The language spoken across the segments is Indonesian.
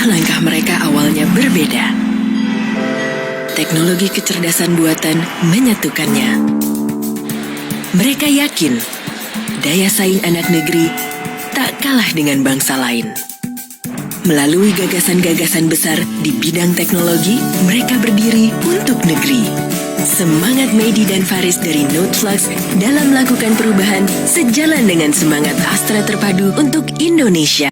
Langkah mereka awalnya berbeda. Teknologi kecerdasan buatan menyatukannya. Mereka yakin daya saing anak negeri tak kalah dengan bangsa lain. Melalui gagasan-gagasan besar di bidang teknologi, mereka berdiri untuk negeri. Semangat Medi dan Faris dari Noteflux dalam melakukan perubahan sejalan dengan semangat Astra Terpadu untuk Indonesia.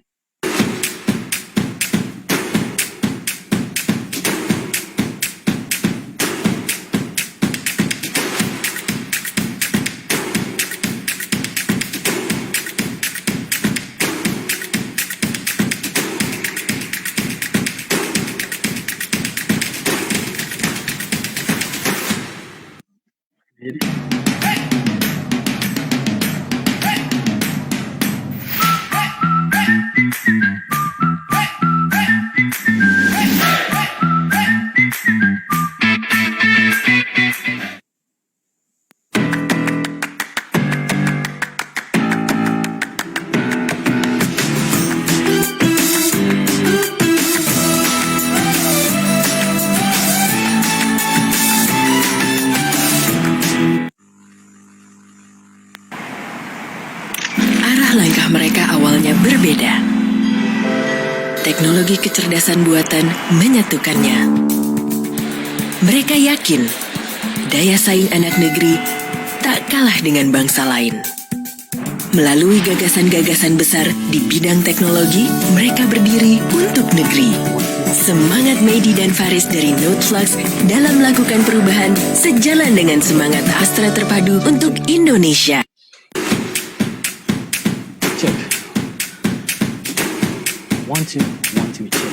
Langkah mereka awalnya berbeda. Teknologi kecerdasan buatan menyatukannya. Mereka yakin daya saing anak negeri tak kalah dengan bangsa lain. Melalui gagasan-gagasan besar di bidang teknologi, mereka berdiri untuk negeri. Semangat Medi dan Faris dari Noteflux dalam melakukan perubahan sejalan dengan semangat Astra Terpadu untuk Indonesia. Check. 1, 2, 1, 2, check.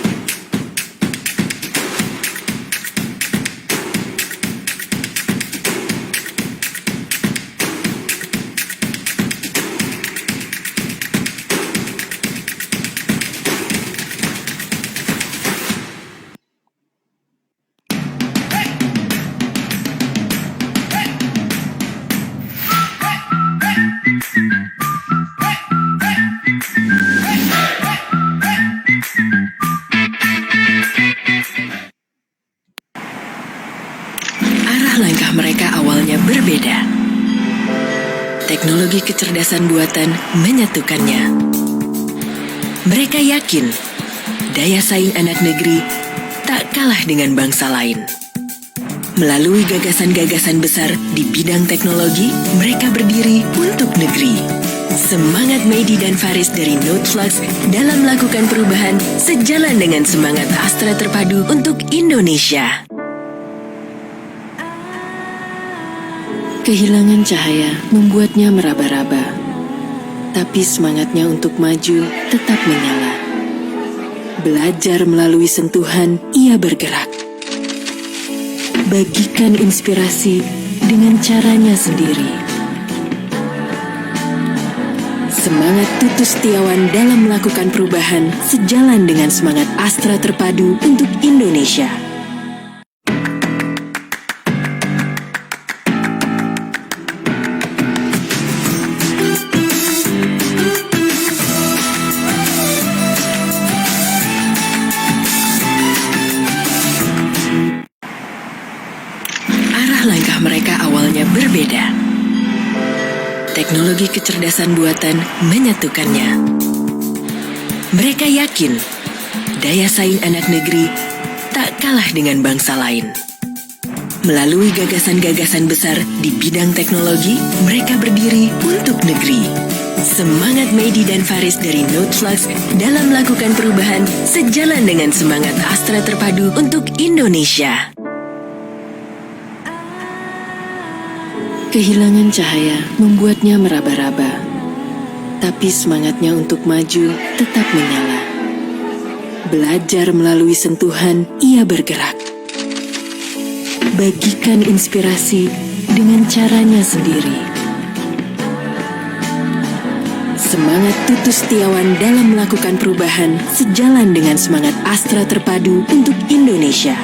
Langkah mereka awalnya berbeda. Teknologi kecerdasan buatan menyatukannya. Mereka yakin daya saing anak negeri tak kalah dengan bangsa lain. Melalui gagasan-gagasan besar di bidang teknologi, mereka berdiri untuk negeri. Semangat Medi dan Faris dari Noteflux dalam melakukan perubahan sejalan dengan semangat Astra Terpadu untuk Indonesia. Kehilangan cahaya membuatnya meraba-raba, tapi semangatnya untuk maju tetap menyala. Belajar melalui sentuhan, ia bergerak. Bagikan inspirasi dengan caranya sendiri. Semangat Tutus Setiawan dalam melakukan perubahan sejalan dengan semangat Astra Terpadu untuk Indonesia. langkah mereka awalnya berbeda. Teknologi kecerdasan buatan menyatukannya. Mereka yakin daya saing anak negeri tak kalah dengan bangsa lain. Melalui gagasan-gagasan besar di bidang teknologi, mereka berdiri untuk negeri. Semangat Medi dan Faris dari Noteflux dalam melakukan perubahan sejalan dengan semangat Astra terpadu untuk Indonesia. Kehilangan cahaya membuatnya meraba-raba, tapi semangatnya untuk maju tetap menyala. Belajar melalui sentuhan, ia bergerak. Bagikan inspirasi dengan caranya sendiri. Semangat Tutu Setiawan dalam melakukan perubahan sejalan dengan semangat Astra terpadu untuk Indonesia.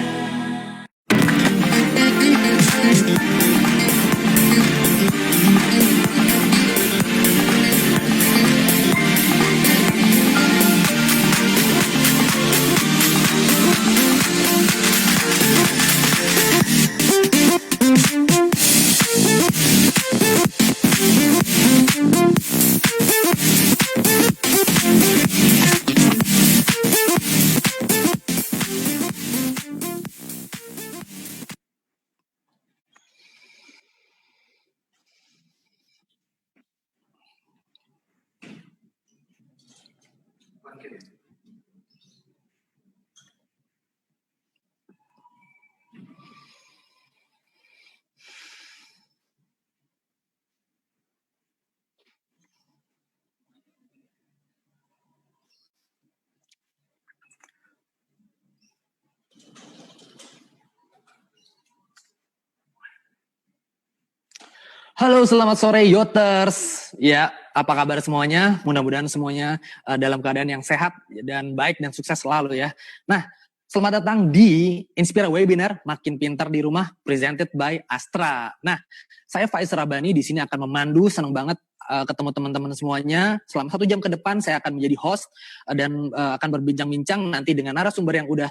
Halo, selamat sore Yoters. Ya, apa kabar semuanya? Mudah-mudahan semuanya dalam keadaan yang sehat dan baik dan sukses selalu ya. Nah, selamat datang di Inspira Webinar Makin Pintar di Rumah presented by Astra. Nah, saya Faiz Rabani di sini akan memandu, senang banget ketemu teman-teman semuanya. Selama 1 jam ke depan saya akan menjadi host dan akan berbincang-bincang nanti dengan narasumber yang udah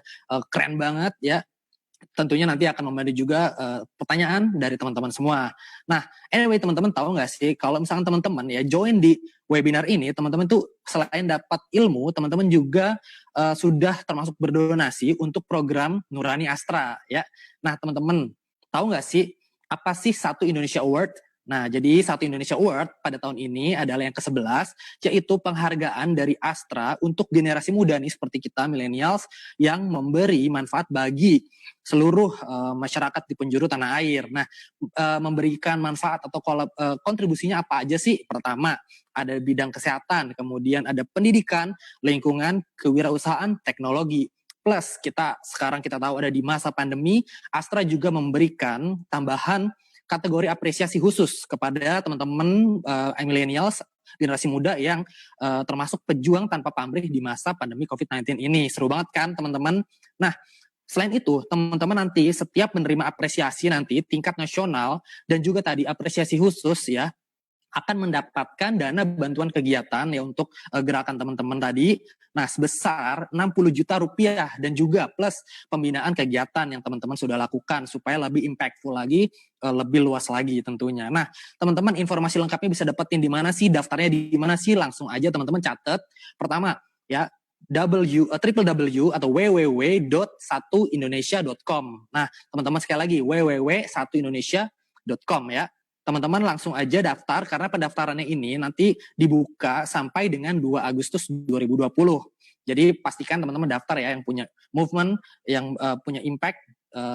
keren banget ya. Tentunya nanti akan membantu juga pertanyaan dari teman-teman semua. Nah, anyway teman-teman tahu nggak sih kalau misalkan teman-teman ya join di webinar ini, teman-teman tuh selain dapat ilmu, teman-teman juga sudah termasuk berdonasi untuk program Nurani Astra ya. Nah, teman-teman tahu nggak sih apa sih Satu Indonesia Award? Nah, jadi Satu Indonesia Award pada tahun ini adalah yang ke-11, yaitu penghargaan dari Astra untuk generasi muda nih seperti kita millennials yang memberi manfaat bagi seluruh masyarakat di penjuru tanah air. Nah, memberikan manfaat atau kontribusinya apa aja sih? Pertama, ada bidang kesehatan, kemudian ada pendidikan, lingkungan, kewirausahaan, teknologi. Plus sekarang kita tahu ada di masa pandemi, Astra juga memberikan tambahan kategori apresiasi khusus kepada teman-teman millennials generasi muda yang termasuk pejuang tanpa pamrih di masa pandemi COVID-19 ini. Seru banget kan teman-teman? Nah, selain itu, teman-teman nanti setiap menerima apresiasi nanti tingkat nasional dan juga tadi apresiasi khusus ya, akan mendapatkan dana bantuan kegiatan ya untuk gerakan teman-teman tadi. Nah, sebesar 60 juta rupiah dan juga plus pembinaan kegiatan yang teman-teman sudah lakukan supaya lebih impactful lagi, lebih luas lagi tentunya. Nah, teman-teman informasi lengkapnya bisa dapetin di mana sih? Daftarnya di mana sih? Langsung aja teman-teman catat. Pertama, ya www atau www.satuindonesia.com. Nah, teman-teman sekali lagi www.satuindonesia.com ya. Teman-teman langsung aja daftar karena pendaftarannya ini nanti dibuka sampai dengan 2 Agustus 2020. Jadi pastikan teman-teman daftar ya yang punya movement, yang punya impact.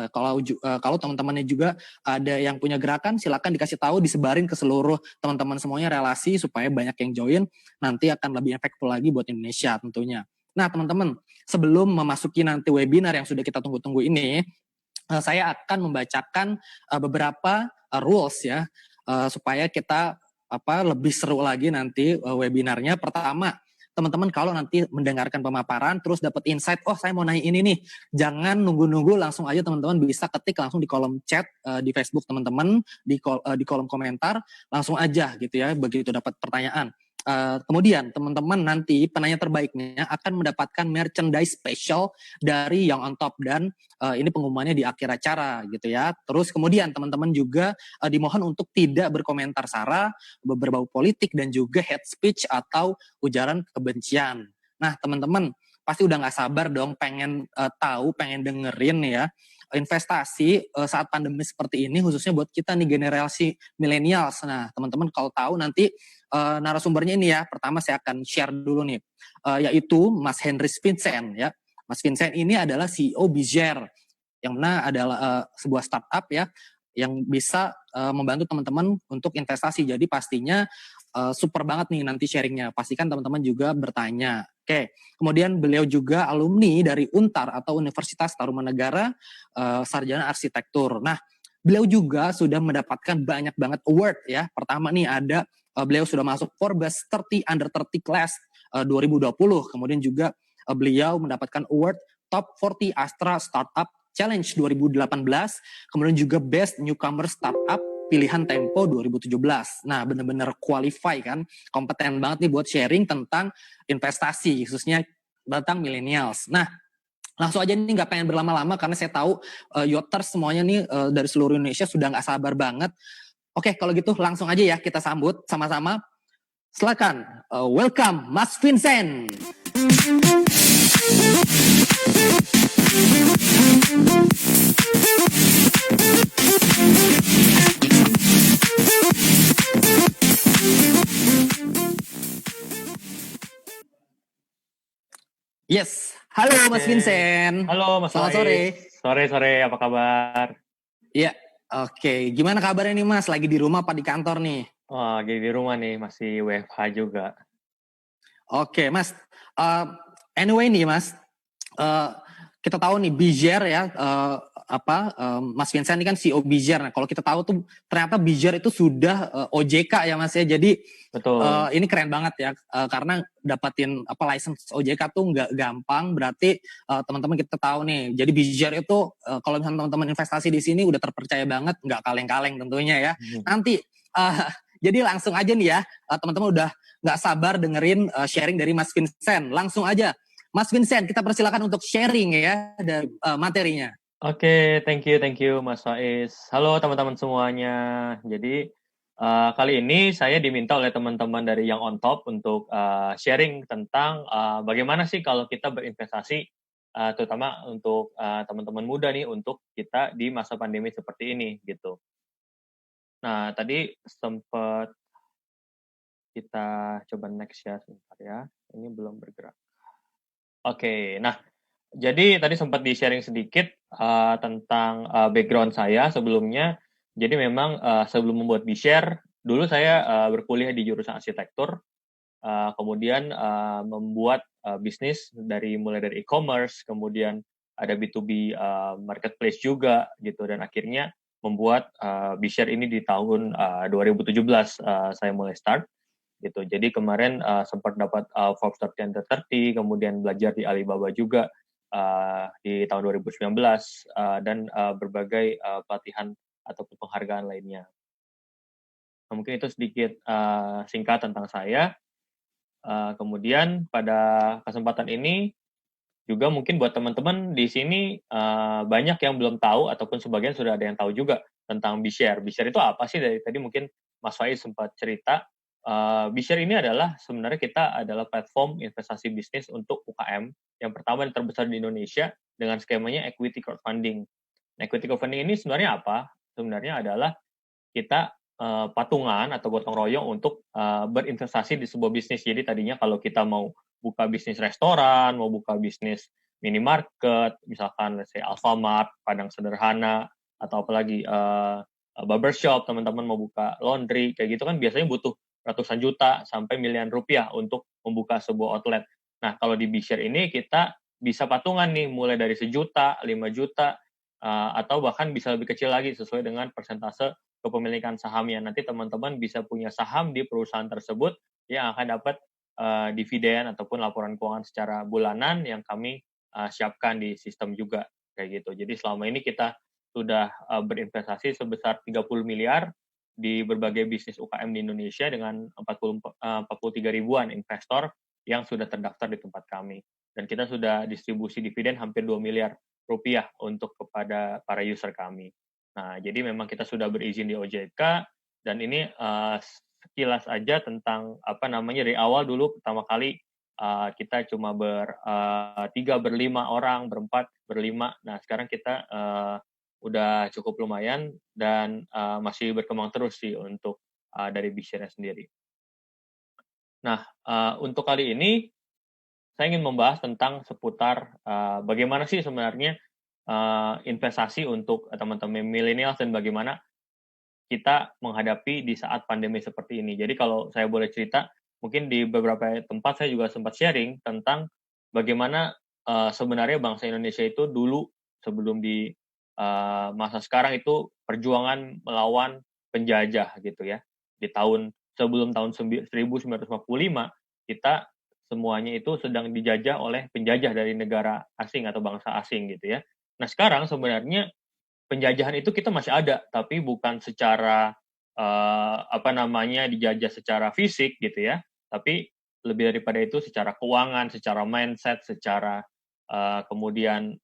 Kalau teman-temannya juga ada yang punya gerakan, silakan dikasih tahu, disebarin ke seluruh teman-teman semuanya relasi supaya banyak yang join. Nanti akan lebih impactful lagi buat Indonesia tentunya. Nah teman-teman, sebelum memasuki nanti webinar yang sudah kita tunggu-tunggu ini, saya akan membacakan beberapa rules ya supaya kita lebih seru lagi nanti webinarnya. Pertama, teman-teman kalau nanti mendengarkan pemaparan terus dapat insight, oh saya mau nanya ini nih, jangan nunggu-nunggu, langsung aja teman-teman bisa ketik langsung di kolom chat di Facebook teman-teman, di kolom komentar, langsung aja gitu ya begitu dapat pertanyaan. Kemudian teman-teman nanti penanya terbaiknya akan mendapatkan merchandise special dari Young on Top, dan ini pengumumannya di akhir acara gitu ya. Terus kemudian teman-teman juga dimohon untuk tidak berkomentar sara, berbau politik, dan juga hate speech atau ujaran kebencian. Nah teman-teman pasti udah nggak sabar dong pengen tahu, pengen dengerin ya investasi saat pandemi seperti ini, khususnya buat kita nih generasi milenials. Nah teman-teman kalau tahu nanti narasumbernya ini ya. Pertama saya akan share dulu nih, yaitu Mas Henry Vincent ya. Mas Vincent ini adalah CEO Bizer, yang mana adalah sebuah startup ya yang bisa membantu teman-teman untuk investasi. Jadi pastinya super banget nih nanti sharingnya. Pastikan teman-teman juga bertanya. Oke, kemudian beliau juga alumni dari Untar atau Universitas Tarumanegara, sarjana arsitektur. Nah, beliau juga sudah mendapatkan banyak banget award ya. Pertama nih ada beliau sudah masuk Forbes 30 Under 30 Class 2020. Kemudian juga beliau mendapatkan award Top 40 Astra Startup Challenge 2018. Kemudian juga Best Newcomer Startup pilihan Tempo 2017. Nah, benar-benar qualify kan, kompeten banget nih buat sharing tentang investasi, khususnya tentang millennials. Nah, langsung aja nih, nggak pengen berlama-lama karena saya tahu Yoters semuanya nih dari seluruh Indonesia sudah nggak sabar banget. Oke, kalau gitu langsung aja ya kita sambut sama-sama. Silakan, welcome Mas Vincent. Yes, halo Mas Vincent. Halo Mas Selamat Faiz. sore. Sore, apa kabar? Iya, oke. Gimana kabarnya nih Mas? Lagi di rumah apa di kantor nih? Wah, lagi di rumah nih, masih WFH juga. Oke Mas, anyway nih Mas, kita tahu nih Bizer ya, Mas Vincent ini kan CEO Bizer. Nah kalau kita tahu tuh ternyata Bizer itu sudah OJK ya Mas ya. Jadi Betul. ini keren banget ya, karena dapatin license OJK tuh nggak gampang. Berarti teman-teman kita tahu nih. Jadi Bizer itu kalau misalnya teman-teman investasi di sini udah terpercaya banget, nggak kaleng-kaleng tentunya ya. Nanti jadi langsung aja nih ya, teman-teman udah nggak sabar dengerin sharing dari Mas Vincent. Langsung aja. Mas Vincent, kita persilakan untuk sharing ya dari materinya. Oke, thank you Mas Faiz. Halo teman-teman semuanya. Jadi kali ini saya diminta oleh teman-teman dari Young on Top untuk sharing tentang bagaimana sih kalau kita berinvestasi, terutama untuk teman-teman muda nih, untuk kita di masa pandemi seperti ini gitu. Nah, tadi sempat kita coba next ya, sebentar ya. Ini belum bergerak. Oke, nah jadi tadi sempat di-sharing sedikit tentang background saya sebelumnya. Jadi memang sebelum membuat B-Share, dulu saya berkuliah di jurusan arsitektur, kemudian membuat bisnis mulai dari e-commerce, kemudian ada B2B marketplace juga gitu, dan akhirnya membuat B-Share ini di tahun 2017 saya mulai start. Gitu. Jadi kemarin sempat dapat Forbes 30 Under 30, kemudian belajar di Alibaba juga di tahun 2019 dan berbagai pelatihan ataupun penghargaan lainnya. Nah, mungkin itu sedikit singkat tentang saya. Kemudian pada kesempatan ini juga mungkin buat teman-teman di sini banyak yang belum tahu ataupun sebagian sudah ada yang tahu juga tentang B-Share. B-Share itu apa sih? Dari tadi mungkin Mas Faiz sempat cerita. B-Share ini sebenarnya kita adalah platform investasi bisnis untuk UKM yang pertama dan terbesar di Indonesia dengan skemanya equity crowdfunding. Nah, equity crowdfunding ini sebenarnya apa? Sebenarnya adalah kita patungan atau gotong royong untuk berinvestasi di sebuah bisnis. Jadi tadinya kalau kita mau buka bisnis restoran, mau buka bisnis minimarket, misalkan let's say Alfamart, Padang Sederhana, atau apalagi barbershop, teman-teman mau buka laundry, kayak gitu kan biasanya butuh ratusan juta sampai miliaran rupiah untuk membuka sebuah outlet. Nah, kalau di B-Share ini kita bisa patungan nih, mulai dari 1 juta, 5 juta, atau bahkan bisa lebih kecil lagi sesuai dengan persentase kepemilikan sahamnya. Nanti teman-teman bisa punya saham di perusahaan tersebut yang akan dapat dividen ataupun laporan keuangan secara bulanan yang kami siapkan di sistem juga, kayak gitu. Jadi selama ini kita sudah berinvestasi sebesar 30 miliar di berbagai bisnis UKM di Indonesia dengan 43 ribuan investor yang sudah terdaftar di tempat kami. Dan kita sudah distribusi dividen hampir 2 miliar rupiah untuk kepada para user kami. Nah, jadi memang kita sudah berizin di OJK, dan ini sekilas aja tentang dari awal dulu pertama kali kita cuma bertiga, berlima orang, berempat, berlima. Nah, sekarang kita udah cukup lumayan dan masih berkembang terus sih untuk dari Bishare sendiri. Nah, untuk kali ini saya ingin membahas tentang seputar bagaimana sih sebenarnya investasi untuk teman-teman milenial dan bagaimana kita menghadapi di saat pandemi seperti ini. Jadi kalau saya boleh cerita, mungkin di beberapa tempat saya juga sempat sharing tentang bagaimana sebenarnya bangsa Indonesia itu dulu sebelum di masa sekarang itu perjuangan melawan penjajah gitu ya. Di sebelum tahun 1945 kita semuanya itu sedang dijajah oleh penjajah dari negara asing atau bangsa asing gitu ya. Nah, sekarang sebenarnya penjajahan itu kita masih ada, tapi bukan secara dijajah secara fisik gitu ya, tapi lebih daripada itu secara keuangan, secara mindset, secara kemudian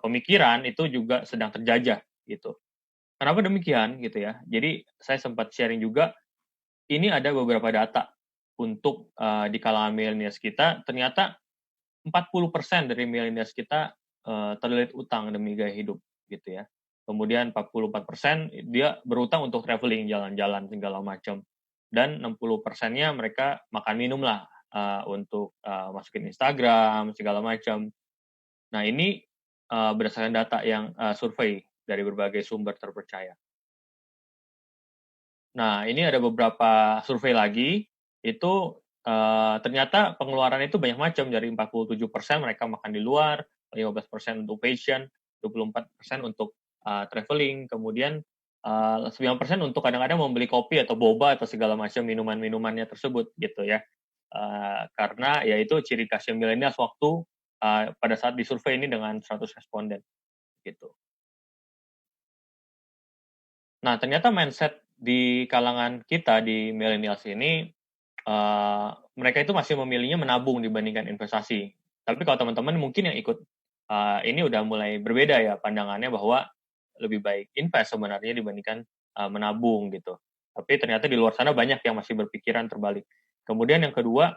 pemikiran itu juga sedang terjajah gitu. Kenapa demikian gitu ya? Jadi saya sempat sharing juga, ini ada beberapa data untuk di kalangan milenials kita, ternyata 40% dari milenials kita terlilit utang demi gaya hidup gitu ya. Kemudian 44% dia berutang untuk traveling, jalan-jalan segala macam. Dan 60%-nya mereka makan minum lah untuk masukin Instagram segala macam. Nah, ini berdasarkan data yang survei dari berbagai sumber terpercaya. Nah, ini ada beberapa survei lagi, itu ternyata pengeluaran itu banyak macam, dari 47% mereka makan di luar, 15% untuk fashion, 24% untuk traveling, kemudian 9% untuk kadang-kadang membeli kopi atau boba atau segala macam minuman-minumannya tersebut gitu ya. Karena ya itu ciri khasnya milenial waktu pada saat disurvei ini dengan 100 responden gitu. Nah, ternyata mindset di kalangan kita di millennials ini mereka itu masih memilihnya menabung dibandingkan investasi. Tapi kalau teman-teman mungkin yang ikut ini udah mulai berbeda ya pandangannya, bahwa lebih baik invest sebenarnya dibandingkan menabung gitu. Tapi ternyata di luar sana banyak yang masih berpikiran terbalik. Kemudian yang kedua,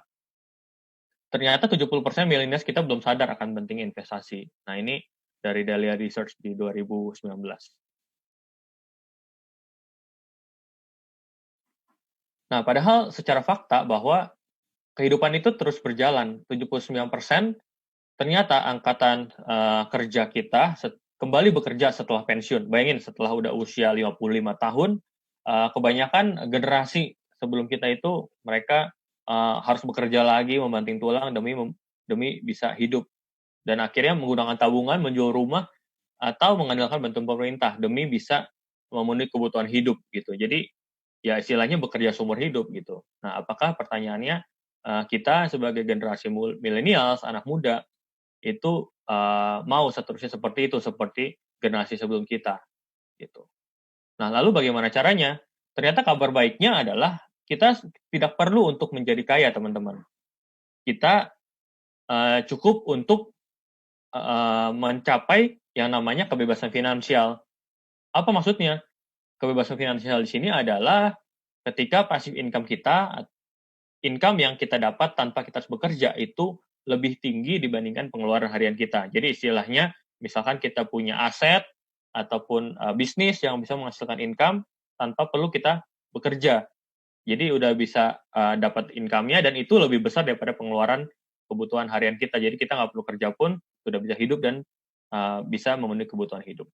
ternyata 70% millennials kita belum sadar akan pentingnya investasi. Nah, ini dari Dahlia Research di 2019. Nah, padahal secara fakta bahwa kehidupan itu terus berjalan. 79% ternyata angkatan kerja kita kembali bekerja setelah pensiun. Bayangin, setelah udah usia 55 tahun, kebanyakan generasi sebelum kita itu mereka harus bekerja lagi, membanting tulang demi bisa hidup. Dan akhirnya menggunakan tabungan, menjual rumah, atau mengandalkan bantuan pemerintah demi bisa memenuhi kebutuhan hidup gitu. Jadi ya istilahnya bekerja seumur hidup gitu. Nah, apakah pertanyaannya kita sebagai generasi milenials, anak muda, itu mau seterusnya seperti itu, seperti generasi sebelum kita gitu. Nah, lalu bagaimana caranya? Ternyata kabar baiknya adalah kita tidak perlu untuk menjadi kaya, teman-teman. Kita cukup untuk mencapai yang namanya kebebasan finansial. Apa maksudnya? Kebebasan finansial di sini adalah ketika passive income kita, income yang kita dapat tanpa kita harus bekerja itu lebih tinggi dibandingkan pengeluaran harian kita. Jadi istilahnya, misalkan kita punya aset ataupun bisnis yang bisa menghasilkan income tanpa perlu kita bekerja. Jadi udah bisa dapat income-nya, dan itu lebih besar daripada pengeluaran kebutuhan harian kita. Jadi kita nggak perlu kerja pun sudah bisa hidup dan bisa memenuhi kebutuhan hidup.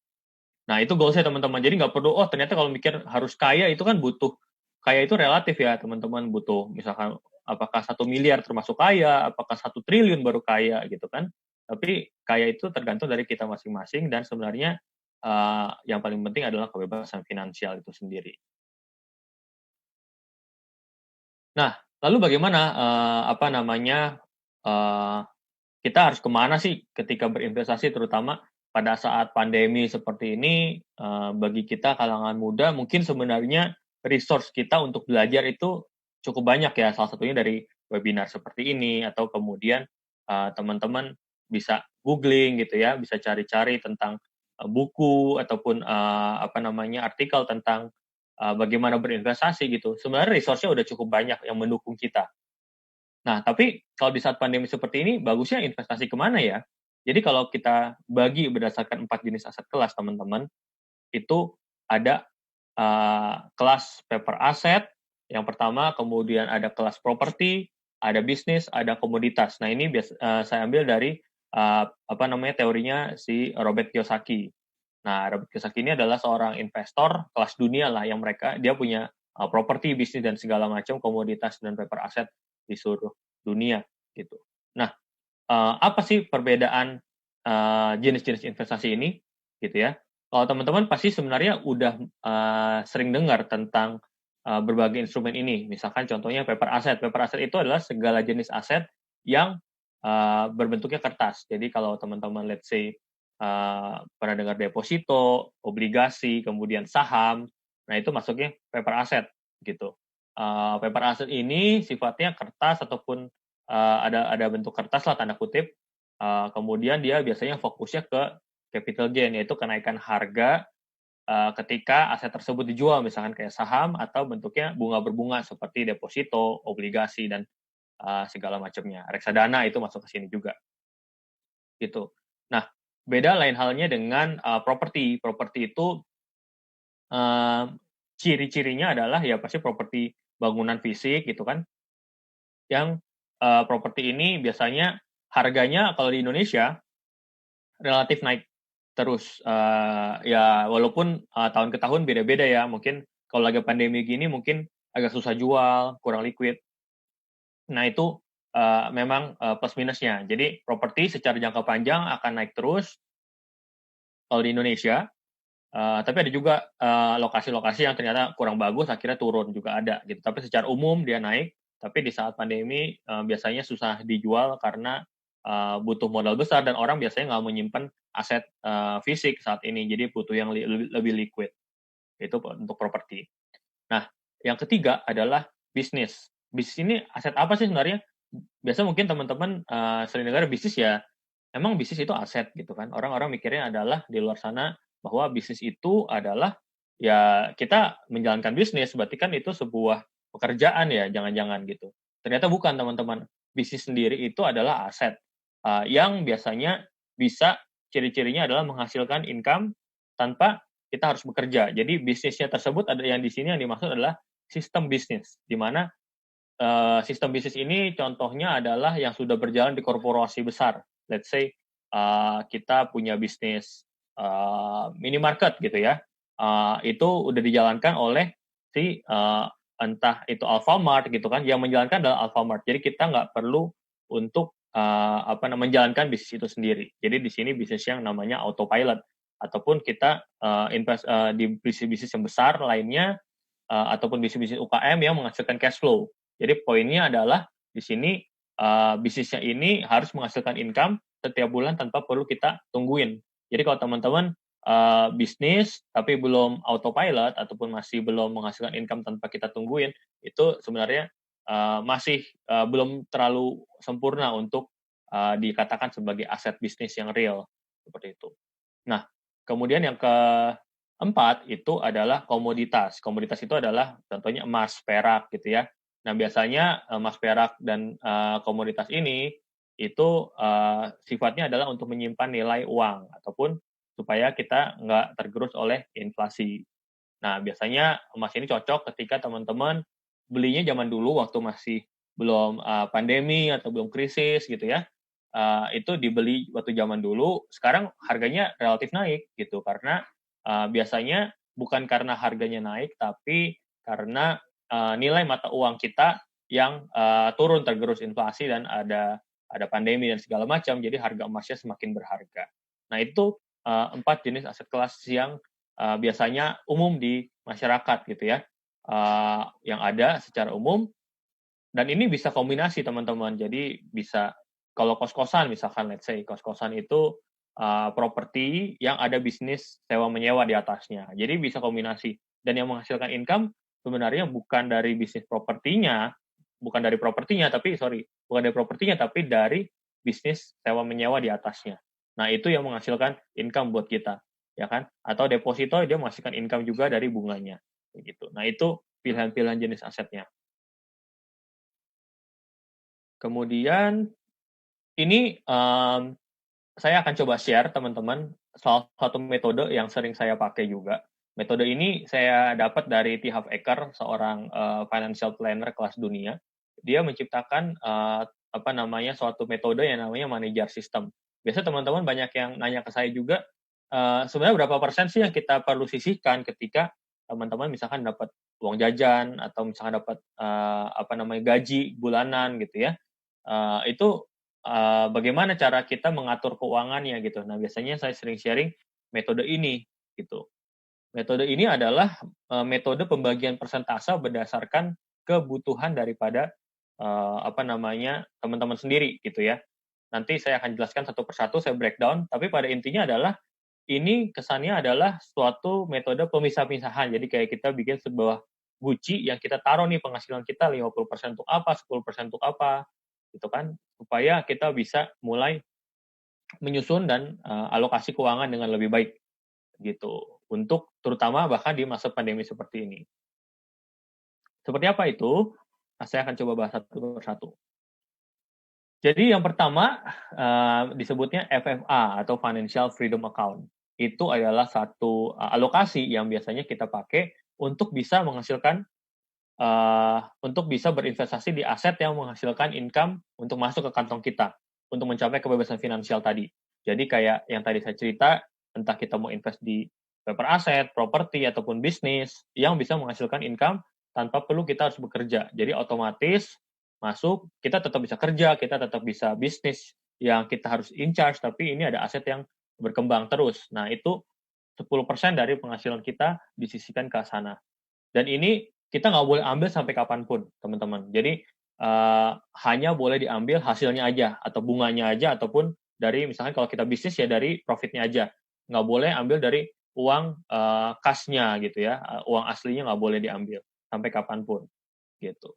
Nah, itu goals-nya teman-teman. Jadi nggak perlu, ternyata kalau mikir harus kaya itu kan butuh, kaya itu relatif ya teman-teman, butuh misalkan apakah 1 miliar termasuk kaya, apakah 1 triliun baru kaya gitu kan. Tapi kaya itu tergantung dari kita masing-masing, dan sebenarnya yang paling penting adalah kebebasan finansial itu sendiri. Nah, lalu bagaimana kita harus kemana sih ketika berinvestasi, terutama pada saat pandemi seperti ini, bagi kita kalangan muda mungkin sebenarnya resource kita untuk belajar itu cukup banyak ya, salah satunya dari webinar seperti ini, atau kemudian teman-teman bisa googling gitu ya, bisa cari-cari tentang buku ataupun artikel tentang bagaimana berinvestasi gitu. Sebenarnya resource-nya udah cukup banyak yang mendukung kita. Nah, tapi kalau di saat pandemi seperti ini, bagusnya investasi kemana ya? Jadi kalau kita bagi berdasarkan 4 jenis aset kelas, teman-teman, itu ada kelas paper asset, yang pertama, kemudian ada kelas properti, ada bisnis, ada komoditas. Nah, ini saya ambil dari teorinya si Robert Kiyosaki. Nah, Robert Kiyosaki ini adalah seorang investor kelas dunia lah, yang dia punya properti, bisnis, dan segala macam komoditas dan paper asset di seluruh dunia gitu. Nah, apa sih perbedaan jenis-jenis investasi ini gitu ya? Kalau teman-teman pasti sebenarnya udah sering dengar tentang berbagai instrumen ini. Misalkan contohnya paper asset. Paper asset itu adalah segala jenis aset yang berbentuknya kertas. Jadi kalau teman-teman let's say pernah dengar deposito, obligasi, kemudian saham, nah itu masuknya paper asset gitu. Paper asset ini sifatnya kertas ataupun ada bentuk kertas lah tanda kutip. Kemudian dia biasanya fokusnya ke capital gain, yaitu kenaikan harga ketika aset tersebut dijual, misalkan kayak saham atau bentuknya bunga berbunga seperti deposito, obligasi, dan segala macamnya. Reksadana itu masuk ke sini juga gitu. Nah, beda lain halnya dengan properti. Properti itu ciri-cirinya adalah ya pasti properti bangunan fisik gitu kan, yang properti ini biasanya harganya kalau di Indonesia relatif naik terus, ya walaupun tahun ke tahun beda-beda ya, mungkin kalau lagi pandemi gini mungkin agak susah jual, kurang liquid. Nah itu memang plus minusnya. Jadi properti secara jangka panjang akan naik terus kalau di Indonesia. Tapi ada juga lokasi-lokasi yang ternyata kurang bagus, akhirnya turun juga ada gitu. Tapi secara umum dia naik, tapi di saat pandemi biasanya susah dijual karena butuh modal besar dan orang biasanya nggak menyimpan aset fisik saat ini, jadi butuh yang lebih liquid. Itu untuk properti. Nah, yang ketiga adalah bisnis. Bisnis ini aset apa sih sebenarnya? Biasa mungkin teman-teman sering dengar bisnis ya, emang bisnis itu aset gitu kan. Orang-orang mikirnya adalah di luar sana bahwa bisnis itu adalah ya kita menjalankan bisnis, berarti kan itu sebuah pekerjaan ya, jangan-jangan gitu. Ternyata bukan teman-teman. Bisnis sendiri itu adalah aset yang biasanya bisa ciri-cirinya adalah menghasilkan income tanpa kita harus bekerja. Jadi bisnisnya tersebut ada yang di sini yang dimaksud adalah sistem bisnis, di mana sistem bisnis ini contohnya adalah yang sudah berjalan di korporasi besar. Let's say kita punya bisnis minimarket gitu ya, itu udah dijalankan oleh si entah itu Alfamart gitu kan, yang menjalankan adalah Alfamart. Jadi kita nggak perlu untuk menjalankan bisnis itu sendiri. Jadi di sini bisnis yang namanya autopilot, ataupun kita invest di bisnis-bisnis yang besar lainnya, ataupun bisnis-bisnis UKM yang menghasilkan cash flow. Jadi poinnya adalah di sini bisnisnya ini harus menghasilkan income setiap bulan tanpa perlu kita tungguin. Jadi kalau teman-teman bisnis tapi belum autopilot ataupun masih belum menghasilkan income tanpa kita tungguin, itu sebenarnya masih belum terlalu sempurna untuk dikatakan sebagai aset bisnis yang real seperti itu. Nah, kemudian yang keempat itu adalah komoditas. Komoditas itu adalah contohnya emas, perak gitu ya. Nah, biasanya emas, perak, dan komoditas ini itu sifatnya adalah untuk menyimpan nilai uang ataupun supaya kita nggak tergerus oleh inflasi. Nah, biasanya emas ini cocok ketika teman-teman belinya zaman dulu waktu masih belum pandemi atau belum krisis gitu ya. Itu dibeli waktu zaman dulu, sekarang harganya relatif naik gitu karena biasanya bukan karena harganya naik, tapi karena nilai mata uang kita yang turun tergerus inflasi dan ada pandemi dan segala macam, jadi harga emasnya semakin berharga. Nah itu 4 jenis aset kelas yang biasanya umum di masyarakat gitu ya, yang ada secara umum, dan ini bisa kombinasi teman-teman. Jadi bisa kalau kos-kosan misalkan, let's say kos-kosan itu properti yang ada bisnis sewa-menyewa di atasnya. Jadi bisa kombinasi. Dan yang menghasilkan income sebenarnya bukan dari bisnis propertinya, bukan dari propertinya, bukan dari propertinya, tapi dari bisnis sewa-menyewa di atasnya. Nah, itu yang menghasilkan income buat kita, ya kan? Atau deposito dia menghasilkan income juga dari bunganya, begitu. Nah, itu pilihan-pilihan jenis asetnya. Kemudian ini saya akan coba share teman-teman salah satu metode yang sering saya pakai juga. Metode ini saya dapat dari T. Harv Eker, seorang financial planner kelas dunia. Dia menciptakan suatu metode yang namanya manager system. Biasa teman-teman banyak yang nanya ke saya juga, sebenarnya berapa persen sih yang kita perlu sisihkan ketika teman-teman misalkan dapat uang jajan atau misalkan dapat gaji bulanan gitu ya. Itu bagaimana cara kita mengatur keuangannya gitu. Nah, biasanya saya sering sharing metode ini gitu. Metode ini adalah metode pembagian persentase berdasarkan kebutuhan daripada teman-teman sendiri gitu ya. Nanti saya akan jelaskan satu persatu, saya breakdown, tapi pada intinya adalah ini kesannya adalah suatu metode pemisah-misahan. Jadi kayak kita bikin sebuah guci yang kita taruh nih penghasilan kita 50% untuk apa, 10% untuk apa, gitu kan, supaya kita bisa mulai menyusun dan alokasi keuangan dengan lebih baik gitu. Untuk terutama bahkan di masa pandemi seperti ini. Seperti apa itu? Nah, saya akan coba bahas satu persatu. Jadi yang pertama disebutnya FFA atau Financial Freedom Account. Itu adalah satu alokasi yang biasanya kita pakai untuk bisa menghasilkan untuk bisa berinvestasi di aset yang menghasilkan income untuk masuk ke kantong kita untuk mencapai kebebasan finansial tadi. Jadi kayak yang tadi saya cerita, entah kita mau invest di paper aset, properti ataupun bisnis yang bisa menghasilkan income tanpa perlu kita harus bekerja. Jadi otomatis masuk, kita tetap bisa kerja, kita tetap bisa bisnis yang kita harus in charge, tapi ini ada aset yang berkembang terus. Nah, itu 10% dari penghasilan kita disisihkan ke sana. Dan ini kita nggak boleh ambil sampai kapanpun, teman-teman. Jadi hanya boleh diambil hasilnya aja, atau bunganya aja, ataupun dari misalnya kalau kita bisnis ya dari profitnya aja. Nggak boleh ambil dari uang kasnya gitu ya, uang aslinya nggak boleh diambil sampai kapanpun gitu,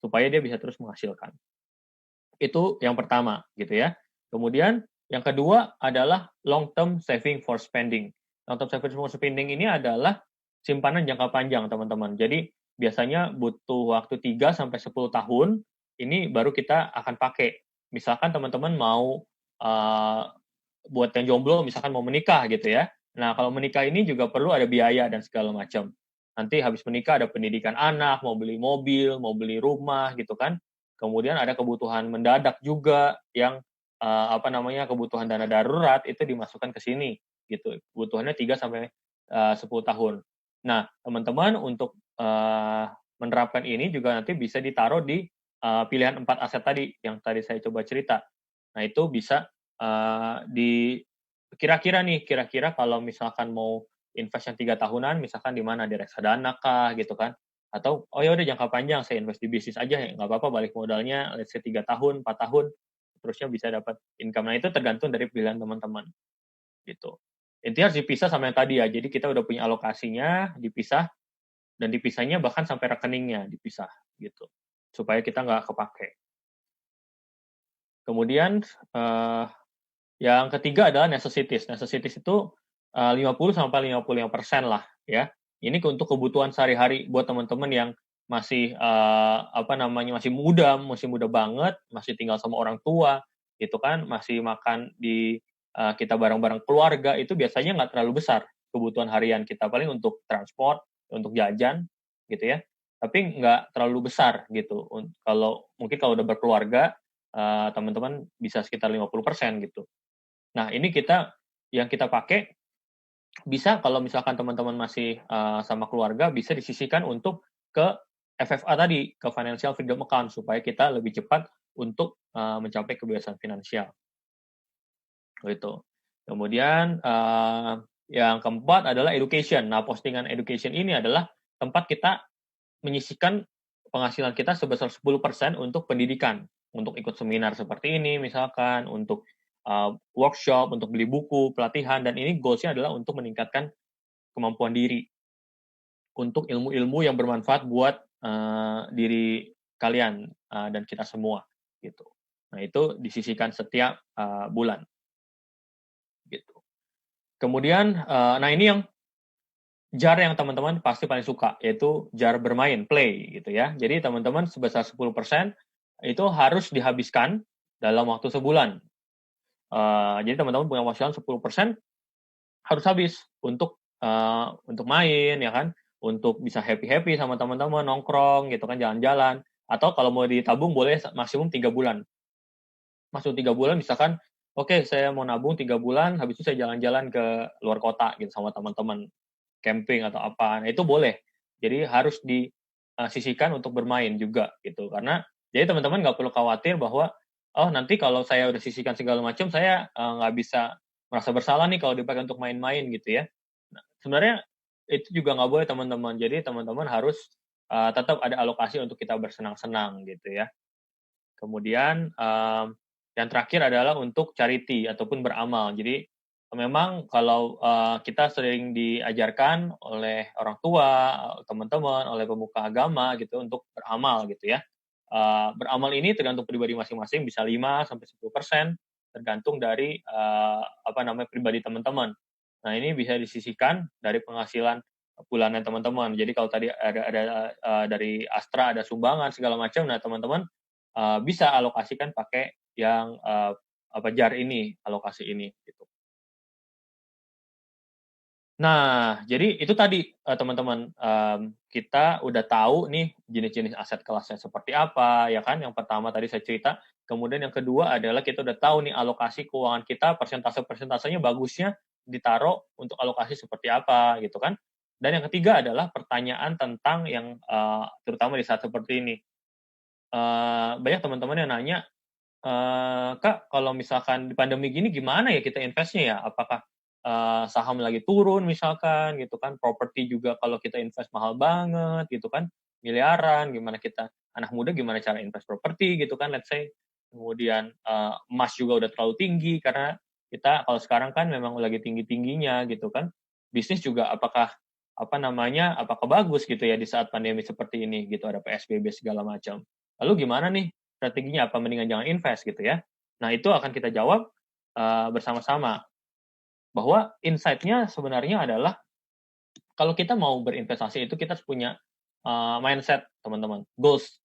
supaya dia bisa terus menghasilkan. Itu yang pertama gitu ya. Kemudian yang kedua adalah long term saving for spending. Long term saving for spending ini adalah simpanan jangka panjang, teman-teman. Jadi biasanya butuh waktu 3 sampai 10 tahun ini baru kita akan pakai. Misalkan teman-teman mau buat yang jomblo misalkan mau menikah gitu ya. Nah, kalau menikah ini juga perlu ada biaya dan segala macam. Nanti habis menikah ada pendidikan anak, mau beli mobil, mau beli rumah gitu kan. Kemudian ada kebutuhan mendadak juga yang kebutuhan dana darurat itu dimasukkan ke sini gitu. Kebutuhannya 3 sampai 10 tahun. Nah, teman-teman untuk menerapkan ini juga nanti bisa ditaruh di pilihan 4 aset tadi yang tadi saya coba cerita. Nah, itu bisa kira-kira kalau misalkan mau invest yang 3 tahunan, misalkan di mana, di reksadana kah gitu kan, atau oh ya udah jangka panjang saya invest di bisnis aja ya nggak apa-apa, balik modalnya let's say 3 tahun, 4 tahun, terusnya bisa dapat income. Nah, itu tergantung dari pilihan teman-teman gitu. Intinya harus dipisah sama yang tadi ya, jadi kita udah punya alokasinya, dipisah, dan dipisahnya bahkan sampai rekeningnya dipisah gitu, supaya kita nggak kepake. Kemudian yang ketiga adalah necessities. Necessities itu 50-55% lah ya. Ini untuk kebutuhan sehari-hari buat teman-teman yang masih masih muda banget, masih tinggal sama orang tua, gitu kan, masih makan di kita bareng-bareng keluarga, itu biasanya nggak terlalu besar kebutuhan harian kita, paling untuk transport, untuk jajan, gitu ya. Tapi nggak terlalu besar gitu. Mungkin kalau udah berkeluarga, teman-teman bisa sekitar 50% gitu. Nah, ini yang kita pakai bisa kalau misalkan teman-teman masih sama keluarga, bisa disisihkan untuk ke FFA tadi, ke Financial Freedom Account, supaya kita lebih cepat untuk mencapai kebebasan finansial. Gitu. Kemudian yang keempat adalah education. Nah, postingan education ini adalah tempat kita menyisihkan penghasilan kita sebesar 10% untuk pendidikan, untuk ikut seminar seperti ini misalkan, untuk workshop, untuk beli buku, pelatihan, dan ini goals-nya adalah untuk meningkatkan kemampuan diri, untuk ilmu-ilmu yang bermanfaat buat diri kalian dan kita semua gitu. Nah, itu disisihkan setiap bulan gitu. Kemudian nah ini yang jar yang teman-teman pasti paling suka, yaitu jar bermain, play gitu ya. Jadi teman-teman sebesar 10% itu harus dihabiskan dalam waktu sebulan. Jadi teman-teman punya penghasilan 10% harus habis untuk main ya kan, untuk bisa happy-happy sama teman-teman, nongkrong gitu kan, jalan-jalan, atau kalau mau ditabung boleh maksimum 3 bulan. Masuk 3 bulan misalkan, oke saya mau nabung 3 bulan, habis itu saya jalan-jalan ke luar kota gitu sama teman-teman, camping atau apa, nah itu boleh. Jadi harus disisihkan untuk bermain juga gitu, karena jadi teman-teman nggak perlu khawatir bahwa, "Oh nanti kalau saya udah sisihkan segala macam, saya nggak bisa merasa bersalah nih kalau dipakai untuk main-main," gitu ya. Nah, sebenarnya itu juga nggak boleh teman-teman. Jadi teman-teman harus, tetap ada alokasi untuk kita bersenang-senang gitu ya. Kemudian, yang terakhir adalah untuk charity ataupun beramal. Jadi, memang kalau, kita sering diajarkan oleh orang tua, teman-teman, oleh pemuka agama gitu untuk beramal gitu ya. Beramal ini tergantung pribadi masing-masing, bisa 5-10%, tergantung dari, pribadi teman-teman. Nah, ini bisa disisihkan dari penghasilan bulanan teman-teman. Jadi kalau tadi dari Astra ada sumbangan segala macam, nah teman-teman bisa alokasikan pakai yang jar ini, alokasi ini gitu. Nah, jadi itu tadi teman-teman, kita udah tahu nih jenis-jenis aset kelasnya seperti apa, ya kan. Yang pertama tadi saya cerita, kemudian yang kedua adalah kita udah tahu nih alokasi keuangan kita, persentase-persentasenya bagusnya ditaruh untuk alokasi seperti apa gitu kan. Dan yang ketiga adalah pertanyaan tentang yang terutama di saat seperti ini. Banyak teman-teman yang nanya, "Kak, kalau misalkan di pandemi gini gimana ya kita investnya ya? Apakah, saham lagi turun misalkan gitu kan, properti juga kalau kita invest mahal banget gitu kan, miliaran, gimana kita anak muda gimana cara invest properti gitu kan, let's say. Kemudian, emas juga udah terlalu tinggi karena kita kalau sekarang kan memang lagi tinggi-tingginya gitu kan. Bisnis juga apakah bagus gitu ya di saat pandemi seperti ini gitu, ada PSBB segala macam. Lalu gimana nih strateginya, apa mendingan jangan invest gitu ya. Nah itu akan kita jawab bersama-sama, bahwa insight-nya sebenarnya adalah kalau kita mau berinvestasi itu kita harus punya mindset teman-teman, goals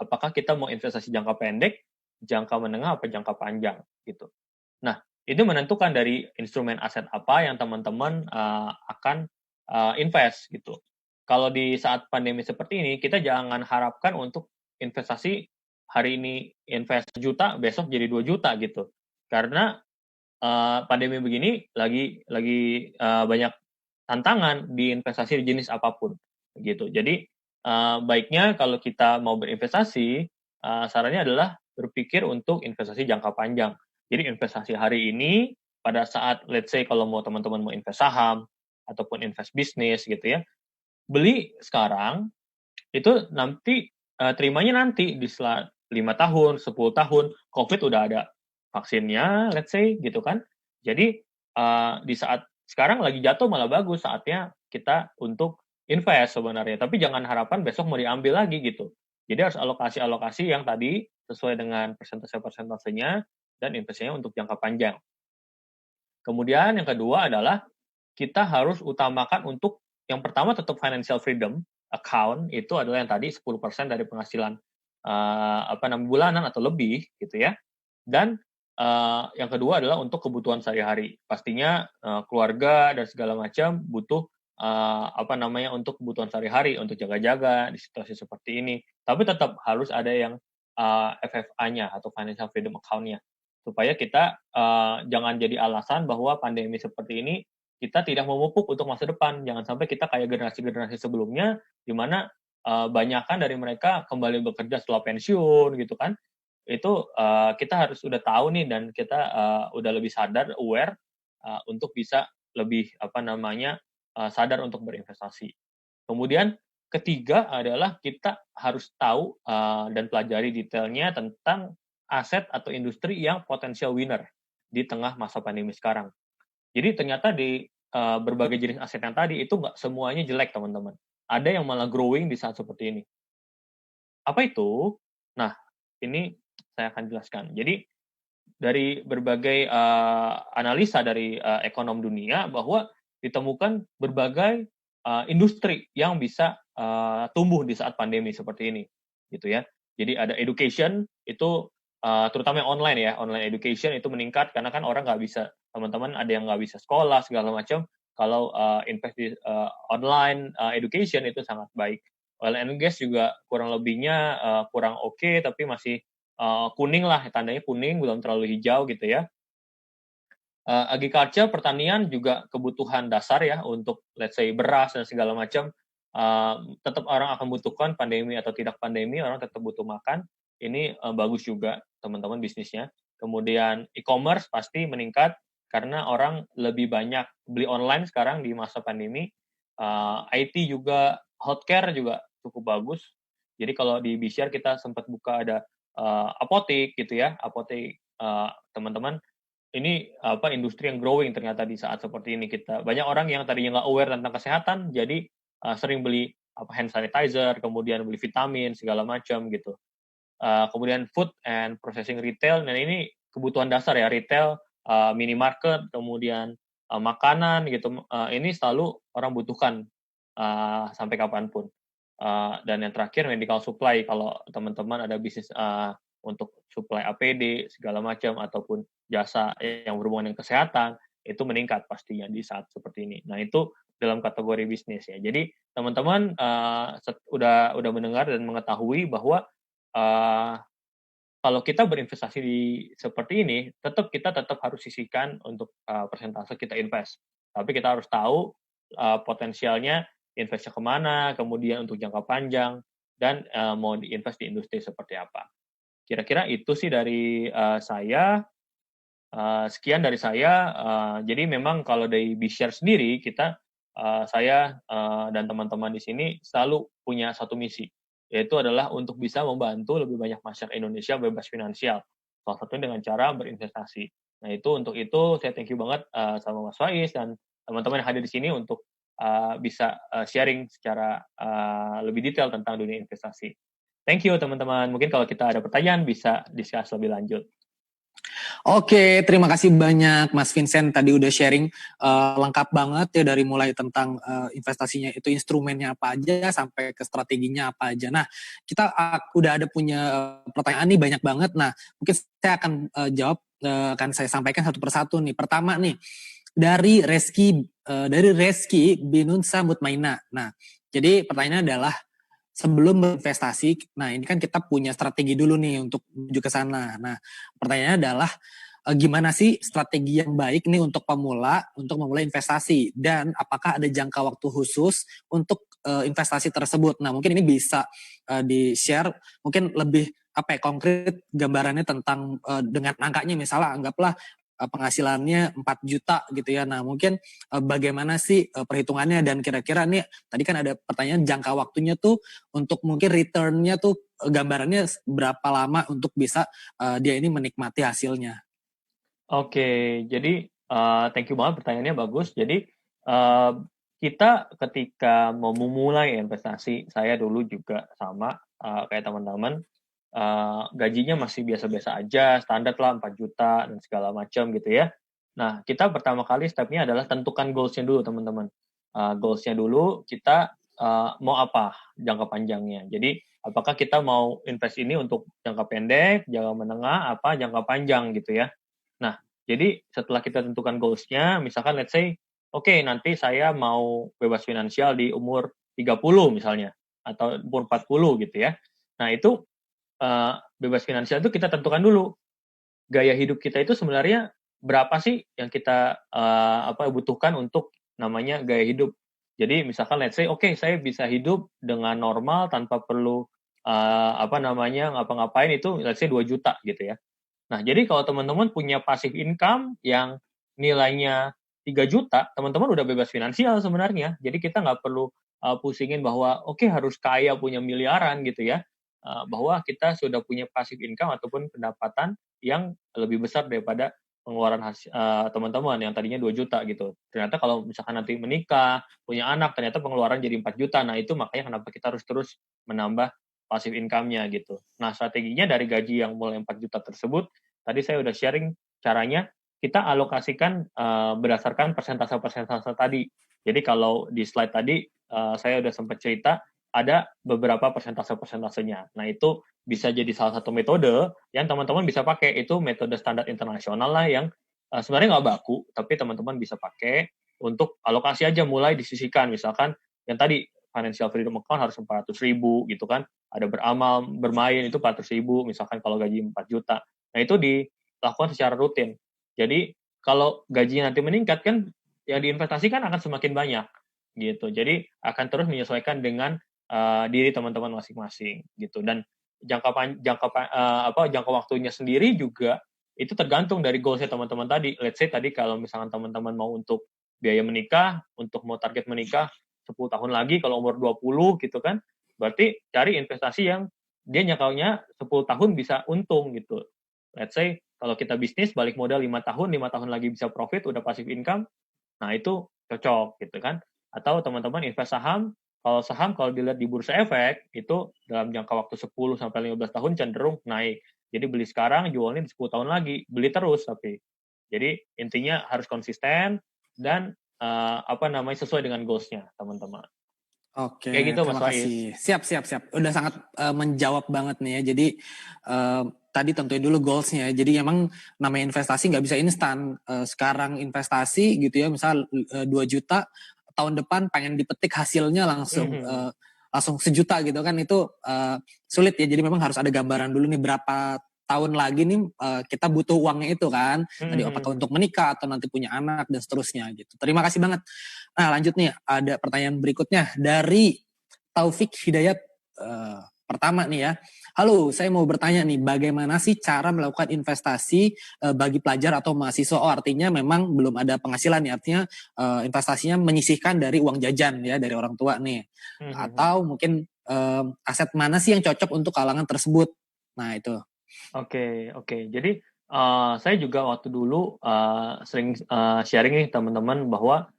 apakah kita mau investasi jangka pendek, jangka menengah, apa jangka panjang gitu. Nah itu menentukan dari instrumen aset apa yang teman-teman akan invest gitu. Kalau di saat pandemi seperti ini, kita jangan harapkan untuk investasi hari ini invest 1 juta, besok jadi 2 juta gitu. Karena pandemi begini lagi banyak tantangan di investasi di jenis apapun gitu. Jadi baiknya kalau kita mau berinvestasi, sarannya adalah berpikir untuk investasi jangka panjang. Jadi investasi hari ini pada saat let's say kalau teman-teman mau invest saham ataupun invest bisnis gitu ya, beli sekarang itu nanti terimanya nanti di setelah 5 tahun, 10 tahun, Covid udah ada vaksinnya, let's say gitu kan. Jadi di saat sekarang lagi jatuh malah bagus saatnya kita untuk invest sebenarnya. Tapi jangan harapan besok mau diambil lagi gitu. Jadi harus alokasi-alokasi yang tadi sesuai dengan persentase-persentasenya dan investasinya untuk jangka panjang. Kemudian yang kedua adalah kita harus utamakan untuk yang pertama tetap financial freedom account itu adalah yang tadi 10% dari penghasilan bulanan atau lebih gitu ya. Dan yang kedua adalah untuk kebutuhan sehari-hari. Pastinya keluarga dan segala macam butuh untuk kebutuhan sehari-hari untuk jaga-jaga di situasi seperti ini. Tapi tetap harus ada yang FFA-nya atau financial freedom account-nya supaya kita jangan jadi alasan bahwa pandemi seperti ini kita tidak memupuk untuk masa depan. Jangan sampai kita kayak generasi-generasi sebelumnya, di mana banyakan dari mereka kembali bekerja setelah pensiun gitu kan. Itu kita harus udah tahu nih dan kita udah lebih sadar, aware untuk bisa lebih sadar untuk berinvestasi. Kemudian ketiga adalah kita harus tahu dan pelajari detailnya tentang aset atau industri yang potensial winner. di tengah masa pandemi sekarang. Jadi ternyata di berbagai jenis aset yang tadi itu nggak semuanya jelek, teman-teman. Ada yang malah growing di saat seperti ini. Apa itu? Nah, ini saya akan jelaskan. Jadi dari berbagai analisa dari ekonom dunia bahwa ditemukan berbagai industri yang bisa tumbuh di saat pandemi seperti ini, gitu ya. Jadi ada education itu terutama yang online ya, online education itu meningkat karena kan orang nggak bisa, teman-teman ada yang nggak bisa sekolah segala macam. Kalau invest di online education itu sangat baik. Oil and gas juga kurang lebihnya kurang oke, tapi masih kuning lah, tandanya kuning, belum terlalu hijau gitu ya. Agriculture, pertanian juga kebutuhan dasar ya untuk let's say beras dan segala macam. Tetap orang akan butuhkan pandemi atau tidak pandemi, orang tetap butuh makan. Ini bagus juga teman-teman bisnisnya. Kemudian e-commerce pasti meningkat karena orang lebih banyak beli online sekarang di masa pandemi. IT juga, healthcare juga cukup bagus. Jadi kalau di BCR kita sempat buka ada apotek gitu ya, apotek teman-teman, ini industri yang growing ternyata di saat seperti ini. Kita banyak orang yang tadinya nggak aware tentang kesehatan, jadi sering beli hand sanitizer, kemudian beli vitamin segala macam gitu. Kemudian food and processing retail, nah ini kebutuhan dasar ya, retail, minimarket, kemudian makanan gitu, ini selalu orang butuhkan sampai kapanpun. Dan yang terakhir medical supply, kalau teman-teman ada bisnis untuk supply APD segala macam ataupun jasa yang berhubungan dengan kesehatan, itu meningkat pastinya di saat seperti ini. Nah itu dalam kategori bisnis ya. Jadi teman-teman udah mendengar dan mengetahui bahwa kalau kita berinvestasi di seperti ini, kita tetap harus sisihkan untuk persentase kita invest. Tapi kita harus tahu potensialnya investnya kemana, kemudian untuk jangka panjang, dan mau diinvest di industri seperti apa. Kira-kira itu sih dari saya. Sekian dari saya. Jadi memang kalau dari BShare sendiri, saya dan teman-teman di sini selalu punya satu misi, yaitu adalah untuk bisa membantu lebih banyak masyarakat Indonesia bebas finansial. Salah satunya dengan cara berinvestasi. Nah untuk itu saya thank you banget sama Mas Faiz dan teman-teman yang hadir di sini untuk bisa sharing secara lebih detail tentang dunia investasi. Thank you teman-teman. Mungkin kalau kita ada pertanyaan bisa discuss lebih lanjut. Oke, terima kasih banyak Mas Vincent, tadi udah sharing lengkap banget ya, dari mulai tentang investasinya itu instrumennya apa aja sampai ke strateginya apa aja. Nah, kita udah ada punya pertanyaan nih banyak banget. Nah, mungkin saya akan jawab, akan saya sampaikan satu persatu nih. Pertama nih, dari Reski Binunsa Mutmaina. Nah, jadi pertanyaannya adalah sebelum berinvestasi, nah ini kan kita punya strategi dulu nih untuk menuju ke sana. Nah, pertanyaannya adalah gimana sih strategi yang baik nih untuk pemula untuk memulai investasi, dan apakah ada jangka waktu khusus untuk investasi tersebut. Nah, mungkin ini bisa di-share mungkin lebih konkret gambarannya tentang dengan angkanya, misalnya anggaplah penghasilannya 4 juta gitu ya. Nah, mungkin bagaimana sih perhitungannya, dan kira-kira nih tadi kan ada pertanyaan jangka waktunya tuh untuk mungkin return-nya tuh gambarannya berapa lama untuk bisa dia ini menikmati hasilnya. Oke, jadi thank you banget, pertanyaannya bagus. Jadi kita ketika mau memulai investasi, saya dulu juga sama kayak teman-teman, gajinya masih biasa-biasa aja, standar lah 4 juta dan segala macam gitu ya. Nah, kita pertama kali stepnya adalah tentukan goals-nya dulu teman-teman. Goals-nya dulu kita mau apa jangka panjangnya. Jadi apakah kita mau invest ini untuk jangka pendek, jangka menengah, apa jangka panjang gitu ya. Nah, jadi setelah kita tentukan goals-nya, misalkan let's say, oke, nanti saya mau bebas finansial di umur 30 misalnya, atau umur 40 gitu ya. Nah, itu bebas finansial itu kita tentukan dulu. Gaya hidup kita itu sebenarnya berapa sih yang kita butuhkan untuk namanya gaya hidup. Jadi misalkan let's say, oke, saya bisa hidup dengan normal tanpa perlu ngapa-ngapain itu let's say 2 juta gitu ya. Nah, jadi kalau teman-teman punya passive income yang nilainya 3 juta, teman-teman udah bebas finansial sebenarnya. Jadi kita nggak perlu pusingin bahwa oke, harus kaya punya miliaran gitu ya. Bahwa kita sudah punya passive income ataupun pendapatan yang lebih besar daripada pengeluaran teman-teman yang tadinya 2 juta gitu. Ternyata kalau misalkan nanti menikah, punya anak, ternyata pengeluaran jadi 4 juta. Nah, itu makanya kenapa kita harus terus menambah passive income-nya gitu. Nah, strateginya dari gaji yang mulai 4 juta tersebut, tadi saya udah sharing caranya, kita alokasikan berdasarkan persentase-persentase tadi. Jadi kalau di slide tadi saya udah sempat cerita ada beberapa persentase-persentasenya. Nah, itu bisa jadi salah satu metode yang teman-teman bisa pakai. Itu metode standar internasional lah yang sebenarnya nggak baku, tapi teman-teman bisa pakai untuk alokasi aja, mulai disisihkan. Misalkan yang tadi financial freedom account harus 400.000 gitu kan, ada beramal, bermain itu 400.000, misalkan kalau gaji 4 juta. Nah, itu dilakukan secara rutin. Jadi kalau gajinya nanti meningkat kan, yang diinvestasikan akan semakin banyak gitu. Jadi akan terus menyesuaikan dengan diri teman-teman masing-masing gitu. Dan jangka waktunya sendiri juga itu tergantung dari goalsnya teman-teman tadi. Let's say tadi kalau misalkan teman-teman mau untuk biaya menikah, untuk mau target menikah 10 tahun lagi kalau umur 20 gitu kan, berarti cari investasi yang dia nyakaunya 10 tahun bisa untung gitu. Let's say kalau kita bisnis balik modal 5 tahun, 5 tahun lagi bisa profit, udah passive income, nah itu cocok gitu kan. Atau teman-teman invest saham, kalau dilihat di bursa efek itu dalam jangka waktu 10 sampai 15 tahun cenderung naik. Jadi beli sekarang, jualnya di 10 tahun lagi, beli terus tapi. Jadi intinya harus konsisten dan sesuai dengan goals-nya teman-teman. Kayak Oke, gitu Mas terima Faiz. kasih. Siap. Udah sangat menjawab banget nih ya. Jadi tadi tentuin dulu goalsnya. Jadi emang namanya investasi nggak bisa instan. Sekarang investasi gitu ya, misal 2 juta, tahun depan pengen dipetik hasilnya langsung langsung sejuta gitu kan, itu sulit ya. Jadi memang harus ada gambaran dulu nih berapa tahun lagi nih kita butuh uangnya itu kan. Tadi apakah untuk menikah atau nanti punya anak dan seterusnya gitu. Terima kasih banget. Nah, lanjut nih, ada pertanyaan berikutnya dari Taufik Hidayat. Pertama nih ya, halo, saya mau bertanya nih, bagaimana sih cara melakukan investasi bagi pelajar atau mahasiswa? Oh, artinya memang belum ada penghasilan ya, artinya investasinya menyisihkan dari uang jajan ya, dari orang tua nih. Atau mungkin aset mana sih yang cocok untuk kalangan tersebut? Nah, itu. Oke. Jadi saya juga waktu dulu sering sharing nih teman-teman bahwa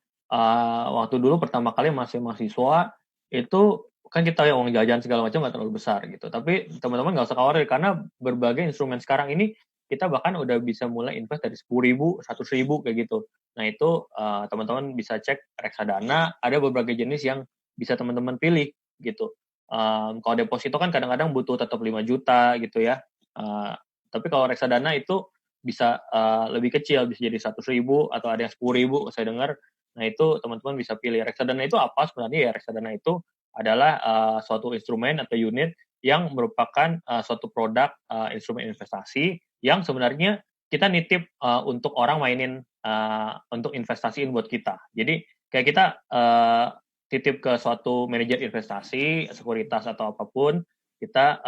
waktu dulu pertama kali masih mahasiswa itu kan kita ya uang jajan segala macam nggak terlalu besar gitu. Tapi teman-teman nggak usah khawatir karena berbagai instrumen sekarang ini kita bahkan udah bisa mulai invest dari 10.000, 100.000 kayak gitu. Nah itu teman-teman bisa cek reksadana. Ada berbagai jenis yang bisa teman-teman pilih gitu. Kalau deposito kan kadang-kadang butuh tetap 5 juta gitu ya. Tapi kalau reksadana itu bisa lebih kecil, bisa jadi 100.000 atau ada yang 10.000 saya dengar. Nah itu teman-teman bisa pilih. Reksadana itu apa sebenarnya? Ya reksadana itu adalah suatu instrumen atau unit yang merupakan suatu produk instrumen investasi yang sebenarnya kita nitip untuk orang mainin untuk investasiin buat kita. Jadi kayak kita titip ke suatu manajer investasi, sekuritas atau apapun, kita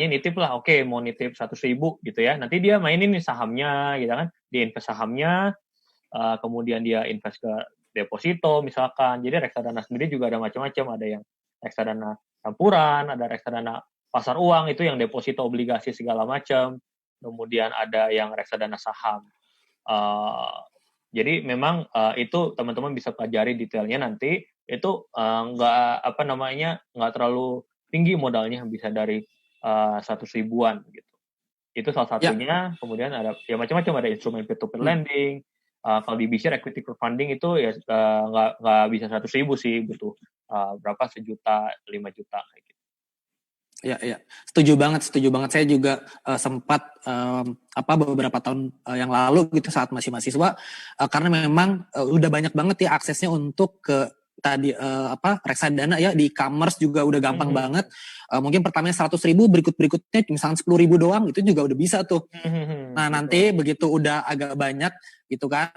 nitip lah, oke mau nitip 100.000 gitu ya, nanti dia mainin nih sahamnya gitu kan, dia invest sahamnya, kemudian dia invest ke deposito misalkan. Jadi reksadana sendiri juga ada macam-macam, ada yang reksadana campuran, ada reksadana pasar uang itu yang deposito obligasi segala macam, kemudian ada yang reksadana saham. Jadi memang itu teman-teman bisa pelajari detailnya nanti. Itu nggak terlalu tinggi modalnya, bisa dari 100.000-an gitu. Itu salah satunya. Kemudian ada ya macam-macam, ada instrumen peer-to-peer lending. Kalau di BCR equity crowdfunding itu ya nggak bisa 100.000 sih, butuh berapa, 1 juta, 5 juta kayak gitu. Ya, setuju banget. Saya juga sempat beberapa tahun yang lalu gitu saat masih mahasiswa, karena memang udah banyak banget ya aksesnya untuk ke tadi reksadana ya, di e-commerce juga udah gampang banget. Mungkin pertamanya 100.000, berikutnya misalnya 10.000 doang, itu juga udah bisa tuh. Nah nanti begitu udah agak banyak gitu kan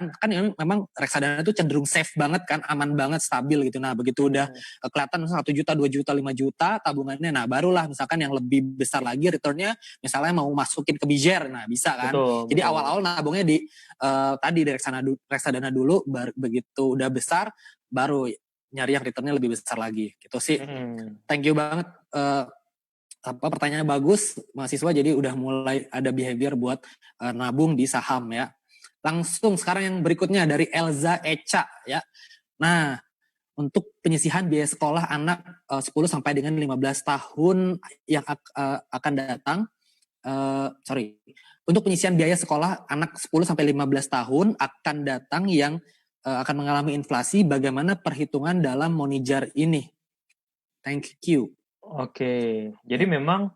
memang reksadana itu cenderung safe banget kan, aman banget, stabil gitu. Nah begitu udah kelihatan 1 juta, 2 juta, 5 juta tabungannya, nah barulah misalkan yang lebih besar lagi returnnya, misalnya mau masukin ke BIJER, nah bisa kan. Jadi awal-awal nabungnya di tadi di reksadana dulu, begitu udah besar baru nyari yang returnnya lebih besar lagi gitu sih. Thank you banget. Pertanyaannya bagus mahasiswa, jadi udah mulai ada behavior buat nabung di saham ya. Langsung sekarang yang berikutnya dari Elza Echa ya. Nah, untuk penyisihan biaya sekolah anak 10 sampai dengan 15 tahun yang akan datang, untuk penyisihan biaya sekolah anak 10 sampai 15 tahun akan datang yang akan mengalami inflasi, bagaimana perhitungan dalam Monijar ini? Thank you. Oke, jadi Ya. memang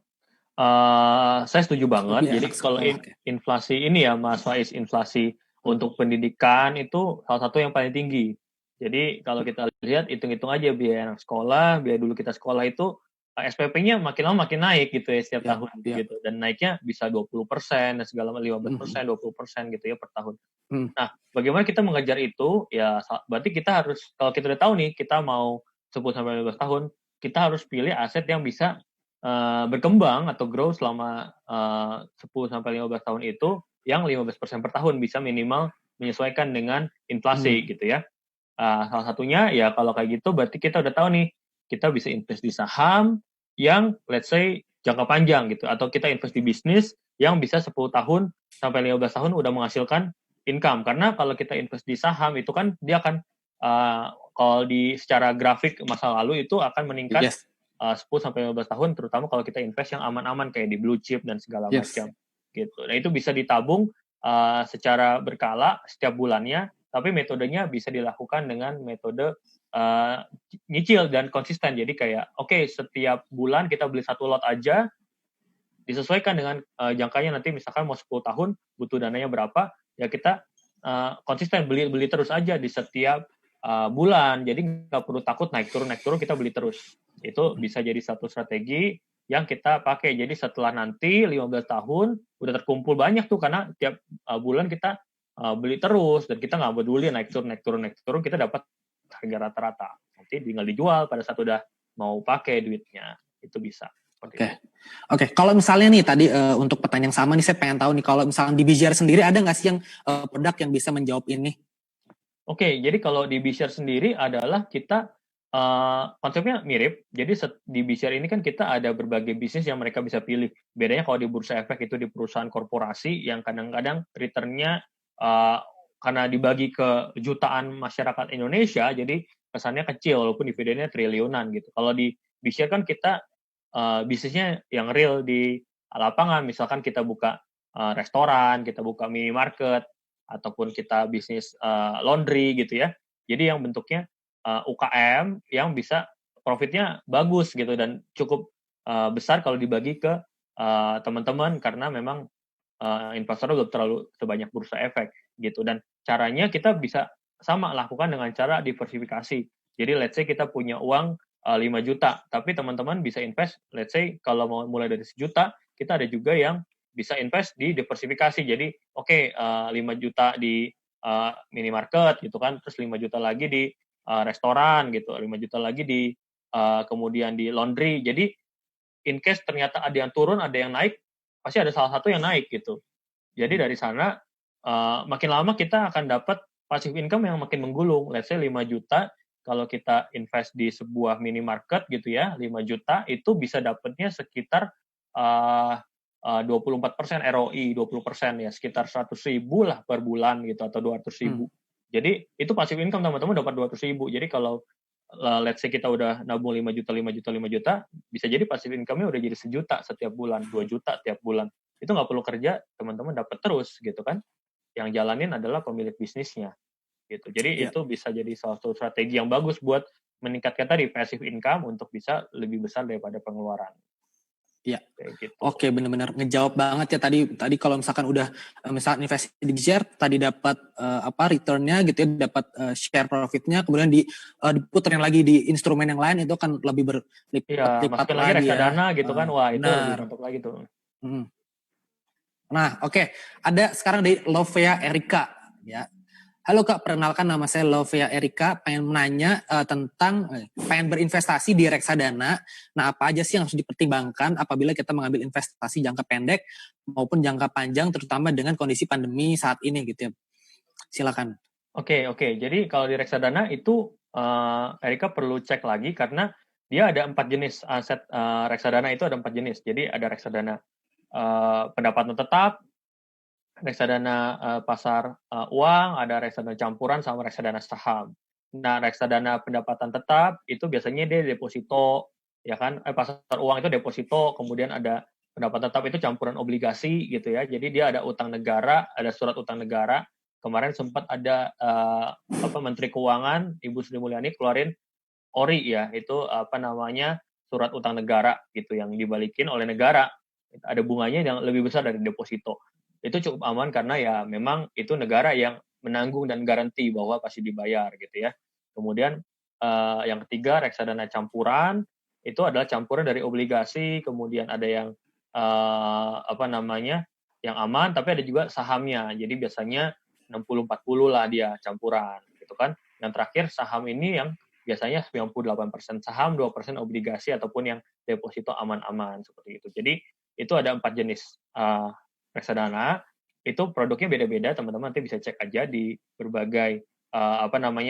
saya setuju banget. Biaya Jadi anak kalau sekolah. inflasi ini ya, Mas Faiz, inflasi untuk pendidikan itu salah satu yang paling tinggi. Jadi kalau kita lihat, hitung-hitung aja biaya anak sekolah, biaya dulu kita sekolah itu SPP-nya makin lama makin naik gitu ya setiap Ya, tahun ya. gitu. Dan naiknya bisa 20% dan segala 15%, 20% gitu ya per tahun. Hmm. Nah, bagaimana kita mengejar itu? Ya, berarti kita harus, kalau kita udah tahu nih, kita mau 10 sampai 15 tahun, kita harus pilih aset yang bisa berkembang atau grow selama 10 sampai 15 tahun itu, yang 15% per tahun bisa minimal menyesuaikan dengan inflasi gitu ya. Salah satunya ya kalau kayak gitu berarti kita udah tahu nih, kita bisa invest di saham yang let's say jangka panjang gitu, atau kita invest di bisnis yang bisa 10 tahun sampai 15 tahun udah menghasilkan income. Karena kalau kita invest di saham itu kan dia akan kalau di secara grafik masa lalu itu akan meningkat Yes. 10 sampai 15 tahun, terutama kalau kita invest yang aman-aman kayak di blue chip dan segala Yes. macam gitu. Nah, itu bisa ditabung secara berkala setiap bulannya, tapi metodenya bisa dilakukan dengan metode nyicil dan konsisten. Jadi kayak oke, setiap bulan kita beli satu lot aja, disesuaikan dengan jangkanya. Nanti misalkan mau 10 tahun butuh dananya berapa, ya kita konsisten beli terus aja di setiap bulan. Jadi nggak perlu takut naik turun kita beli terus. Itu bisa jadi satu strategi yang kita pakai. Jadi setelah nanti 15 tahun udah terkumpul banyak tuh, karena tiap bulan kita beli terus dan kita nggak peduli naik turun, kita dapat harga rata-rata. Nanti tinggal dijual pada saat udah mau pakai duitnya. Itu bisa. Oke. Kalau misalnya nih tadi untuk pertanyaan yang sama nih, saya pengen tahu nih, kalau misalnya di Bijar sendiri ada nggak sih yang produk yang bisa menjawab ini? Oke, jadi kalau di B-Share sendiri adalah kita konsepnya mirip. Jadi di B-Share ini kan kita ada berbagai bisnis yang mereka bisa pilih. Bedanya kalau di Bursa Efek itu di perusahaan korporasi yang kadang-kadang return-nya karena dibagi ke jutaan masyarakat Indonesia, jadi kesannya kecil walaupun dividennya triliunan gitu. Kalau di B-Share kan kita bisnisnya yang real di lapangan. Misalkan kita buka restoran, kita buka minimarket, ataupun kita bisnis laundry gitu ya. Jadi yang bentuknya UKM yang bisa profitnya bagus gitu dan cukup besar kalau dibagi ke teman-teman, karena memang investor belum terlalu sebanyak Bursa Efek gitu. Dan caranya kita bisa sama lakukan dengan cara diversifikasi. Jadi let's say kita punya uang 5 juta, tapi teman-teman bisa invest, let's say kalau mau mulai dari 1 juta, kita ada juga yang bisa invest di diversifikasi. Jadi oke, 5 juta di minimarket gitu kan, terus 5 juta lagi di restoran gitu, 5 juta lagi di kemudian di laundry. Jadi in case ternyata ada yang turun, ada yang naik, pasti ada salah satu yang naik gitu. Jadi dari sana makin lama kita akan dapat passive income yang makin menggulung. Let's say 5 juta, kalau kita invest di sebuah minimarket gitu ya, 5 juta itu bisa dapatnya sekitar 24% ROI, 20% ya, sekitar 100.000 lah per bulan gitu, atau 200.000. Jadi itu passive income teman-teman dapat 200.000. Jadi kalau let's say kita udah nabung 5 juta, 5 juta, 5 juta, bisa jadi passive income-nya udah jadi 1 juta setiap bulan, 2 juta tiap bulan. Itu nggak perlu kerja, teman-teman dapat terus gitu kan. Yang jalanin adalah pemilik bisnisnya gitu. Jadi itu bisa jadi salah satu strategi yang bagus buat meningkatkan tadi passive income untuk bisa lebih besar daripada pengeluaran. Iya. Gitu. Oke, benar-benar ngejawab banget ya tadi kalau misalkan udah misalkan investasi di share tadi dapat return-nya gitu ya, dapat share profit-nya, kemudian diputerin lagi di instrumen yang lain, itu kan lebih berlipat-lipat masukin lagi lagi ya. reksadana gitu kan. Wah, itu lebih Benar. mantap lagi tuh. Nah, oke. Ada sekarang dari Lovea Erika ya. Halo Kak, perkenalkan nama saya Lovea Erika, pengen menanya pengen berinvestasi di reksadana. Nah, apa aja sih yang harus dipertimbangkan apabila kita mengambil investasi jangka pendek maupun jangka panjang, terutama dengan kondisi pandemi saat ini gitu ya. Silakan. Oke. Jadi kalau di reksadana itu Erika perlu cek lagi, karena dia ada 4 jenis aset reksadana. Itu ada 4 jenis. Jadi ada reksadana pendapatan tetap, reksadana pasar uang, ada reksadana campuran, sama reksadana saham. Nah, reksadana pendapatan tetap itu biasanya dia deposito, ya kan? Pasar uang itu deposito, kemudian ada pendapatan tetap itu campuran obligasi gitu ya. Jadi dia ada utang negara, ada surat utang negara. Kemarin sempat ada Menteri Keuangan Ibu Sri Mulyani keluarin ORI ya, itu surat utang negara gitu yang dibalikin oleh negara. Ada bunganya yang lebih besar dari deposito. Itu cukup aman karena ya memang itu negara yang menanggung dan garansi bahwa pasti dibayar gitu ya. Kemudian yang ketiga reksadana campuran, itu adalah campuran dari obligasi, kemudian ada yang yang aman, tapi ada juga sahamnya. Jadi biasanya 60-40 lah dia campuran gitu kan. Yang terakhir saham ini yang biasanya 98% saham, 2% obligasi ataupun yang deposito aman-aman seperti itu. Jadi itu ada 4 jenis reksadana. Itu produknya beda-beda, teman-teman nanti bisa cek aja di berbagai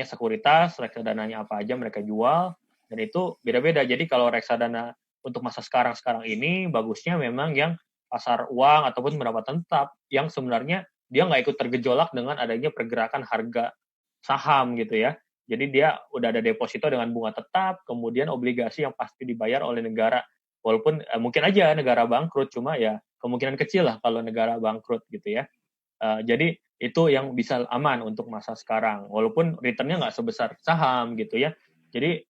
sekuritas, reksadananya apa aja mereka jual, dan itu beda-beda. Jadi kalau reksadana untuk masa sekarang ini bagusnya memang yang pasar uang ataupun pendapatan tetap yang sebenarnya dia nggak ikut tergejolak dengan adanya pergerakan harga saham gitu ya. Jadi dia udah ada deposito dengan bunga tetap, kemudian obligasi yang pasti dibayar oleh negara. Walaupun mungkin aja negara bangkrut, cuma ya kemungkinan kecil lah kalau negara bangkrut gitu ya. Jadi itu yang bisa aman untuk masa sekarang. Walaupun returnnya nggak sebesar saham gitu ya. Jadi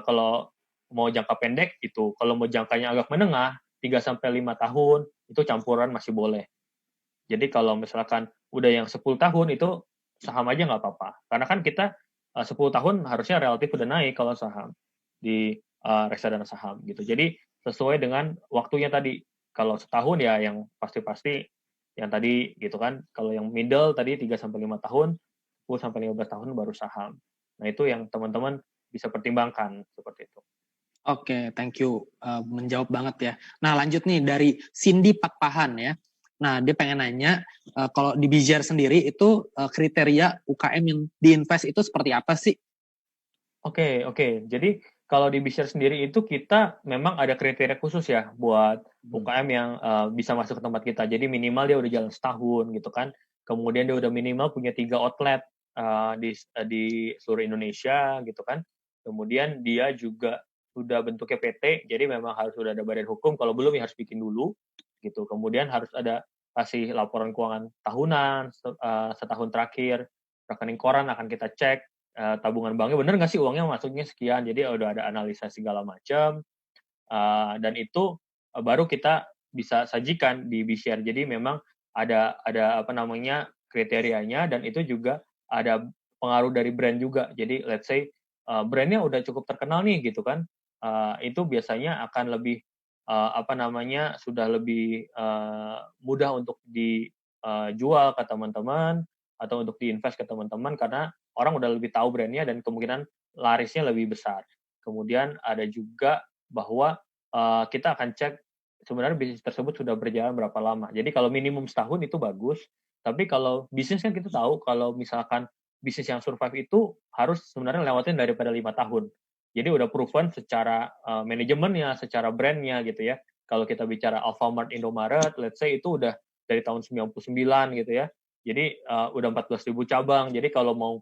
kalau mau jangka pendek itu, kalau mau jangkanya agak menengah, 3-5 tahun, itu campuran masih boleh. Jadi kalau misalkan udah yang 10 tahun itu saham aja nggak apa-apa. Karena kan kita 10 tahun harusnya relatif udah naik kalau saham di reksadana saham gitu. Jadi sesuai dengan waktunya tadi. Kalau setahun ya yang pasti-pasti yang tadi gitu kan. Kalau yang middle tadi 3-5 tahun, 10-15 tahun baru saham. Nah, itu yang teman-teman bisa pertimbangkan seperti itu. Oke, thank you. Menjawab banget ya. Nah, lanjut nih dari Cindy Pakpahan ya. Nah, dia pengen nanya, kalau di Bizzer sendiri itu kriteria UKM yang diinvest itu seperti apa sih? Oke. Jadi kalau di Bizzer sendiri itu kita memang ada kriteria khusus ya buat UKM yang bisa masuk ke tempat kita. Jadi minimal dia udah jalan setahun gitu kan. Kemudian dia udah minimal punya 3 outlet di seluruh Indonesia gitu kan. Kemudian dia juga sudah bentuknya PT, jadi memang harus sudah ada badan hukum. Kalau belum ya harus bikin dulu gitu. Kemudian harus ada kasih laporan keuangan tahunan setahun terakhir. Rekening koran akan kita cek, tabungan banknya bener nggak sih uangnya masuknya sekian, jadi udah ada analisa segala macam, dan itu baru kita bisa sajikan di BCR. Jadi memang ada kriterianya, dan itu juga ada pengaruh dari brand juga. Jadi let's say brandnya udah cukup terkenal nih gitu kan, itu biasanya akan lebih sudah lebih mudah untuk dijual ke teman-teman atau untuk diinvest ke teman-teman karena orang udah lebih tahu brandnya dan kemungkinan larisnya lebih besar. Kemudian ada juga bahwa kita akan cek sebenarnya bisnis tersebut sudah berjalan berapa lama. Jadi kalau minimum setahun itu bagus, tapi kalau bisnis kan kita tahu kalau misalkan bisnis yang survive itu harus sebenarnya lewatin daripada 5 tahun. Jadi udah proven secara manajemennya, secara brandnya gitu ya. Kalau kita bicara Alfamart, Indomaret, let's say itu udah dari tahun 99 gitu ya. Jadi udah 14.000 cabang. Jadi kalau mau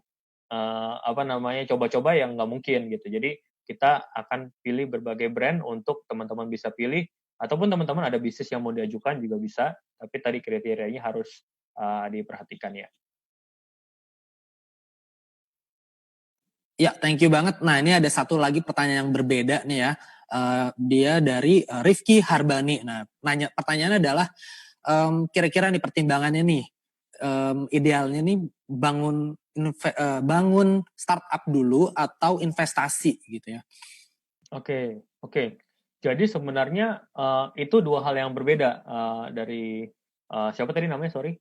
coba-coba yang nggak mungkin gitu. Jadi kita akan pilih berbagai brand untuk teman-teman bisa pilih, ataupun teman-teman ada bisnis yang mau diajukan juga bisa, tapi tadi kriterianya harus diperhatikan ya. Ya, thank you banget. Nah, ini ada satu lagi pertanyaan yang berbeda nih ya. Dia dari Rifki Harbani. Nah, pertanyaannya adalah, kira-kira nih pertimbangannya nih, idealnya nih bangun startup dulu atau investasi gitu ya? Oke. Jadi sebenarnya itu dua hal yang berbeda dari siapa tadi namanya, sorry?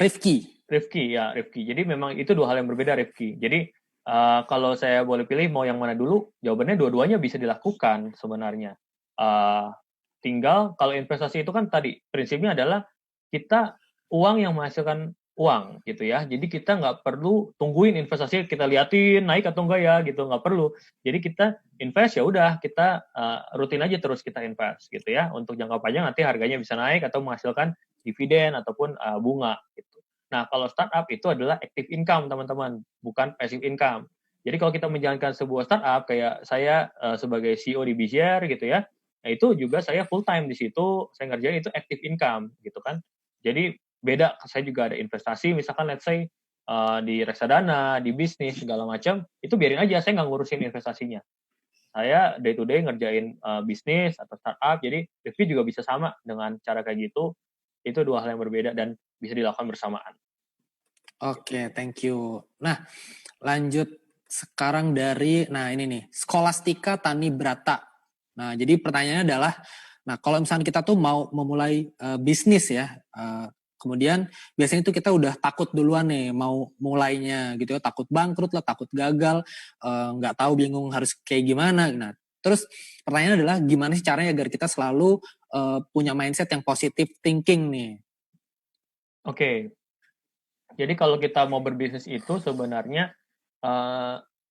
Rifki. Rifki. Jadi memang itu dua hal yang berbeda, Rifki. Jadi kalau saya boleh pilih mau yang mana dulu, jawabannya dua-duanya bisa dilakukan sebenarnya. Tinggal kalau investasi itu kan tadi prinsipnya adalah kita uang yang menghasilkan uang gitu ya. Jadi kita nggak perlu tungguin investasi kita liatin naik atau enggak ya gitu, nggak perlu. Jadi kita invest ya udah kita rutin aja terus kita invest gitu ya. Untuk jangka panjang nanti harganya bisa naik atau menghasilkan dividen ataupun bunga gitu. Nah, kalau startup itu adalah active income teman-teman, bukan passive income. Jadi kalau kita menjalankan sebuah startup kayak saya sebagai CEO di BCR gitu ya, nah itu juga saya full time di situ, saya ngerjain itu active income gitu kan. Jadi beda, saya juga ada investasi, misalkan let's say di reksadana, di bisnis segala macam, itu biarin aja, saya nggak ngurusin investasinya. Saya day to day ngerjain bisnis atau startup, jadi Devi juga bisa sama dengan cara kayak gitu. Itu dua hal yang berbeda dan bisa dilakukan bersamaan. Oke, thank you. Nah, lanjut sekarang dari, nah ini nih, Scholastika Tani Brata. Nah, jadi pertanyaannya adalah, nah kalau misalnya kita tuh mau memulai bisnis ya, kemudian biasanya itu kita udah takut duluan nih mau mulainya gitu ya, takut bangkrut lah, takut gagal, nggak tahu bingung harus kayak gimana. Nah, terus pertanyaannya adalah gimana sih caranya agar kita selalu punya mindset yang positive thinking nih? Oke. Jadi kalau kita mau berbisnis itu sebenarnya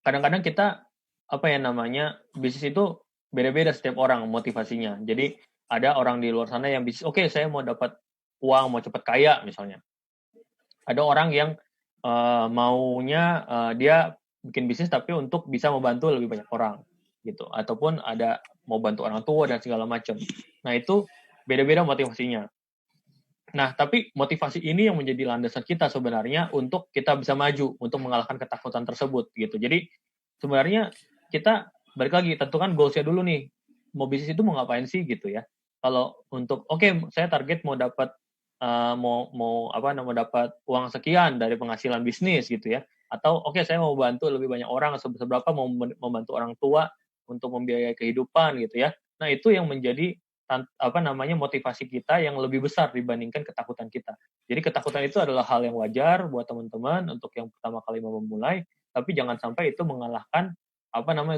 kadang-kadang kita apa ya namanya, bisnis itu beda-beda setiap orang motivasinya. Jadi ada orang di luar sana yang bisnis, oke saya mau dapat uang, mau cepat kaya misalnya. Ada orang yang maunya dia bikin bisnis tapi untuk bisa membantu lebih banyak orang gitu, ataupun ada mau bantu orang tua dan segala macam. Nah itu beda-beda motivasinya. Nah, tapi motivasi ini yang menjadi landasan kita sebenarnya untuk kita bisa maju, untuk mengalahkan ketakutan tersebut gitu. Jadi sebenarnya kita balik lagi tentukan goals-nya dulu nih. Mau bisnis itu mau ngapain sih gitu ya. Kalau untuk saya target mau dapat mau dapat uang sekian dari penghasilan bisnis gitu ya. Atau saya mau bantu lebih banyak orang, seberapa mau membantu orang tua untuk membiayai kehidupan gitu ya. Nah, itu yang menjadi motivasi kita yang lebih besar dibandingkan ketakutan kita. Jadi ketakutan itu adalah hal yang wajar buat teman-teman untuk yang pertama kali mau memulai, tapi jangan sampai itu mengalahkan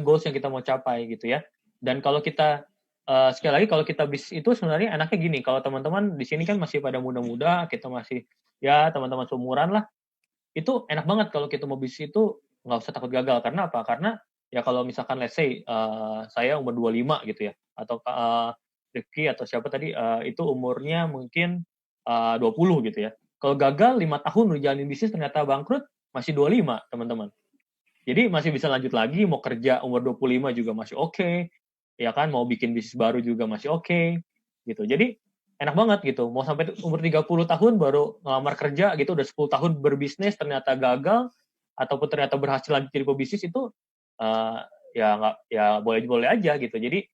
goals yang kita mau capai gitu ya. Dan kalau kita sekali lagi kalau kita bisnis itu sebenarnya enaknya gini, kalau teman-teman di sini kan masih pada muda-muda, kita masih ya teman-teman seumuran lah, itu enak banget kalau kita mau bisnis itu nggak usah takut gagal. Karena apa? Karena ya kalau misalkan let's say saya umur 25 gitu ya, atau Rifki atau siapa tadi itu umurnya mungkin 20 gitu ya. Kalau gagal 5 tahun jalanin bisnis ternyata bangkrut, masih 25 teman-teman. Jadi masih bisa lanjut lagi, mau kerja umur 25 juga masih oke, ya kan, mau bikin bisnis baru juga masih oke, gitu. Jadi enak banget gitu, mau sampai umur 30 tahun baru ngelamar kerja gitu, udah 10 tahun berbisnis ternyata gagal, ataupun ternyata berhasil lanjut jadi pebisnis itu ya boleh-boleh aja gitu. Jadi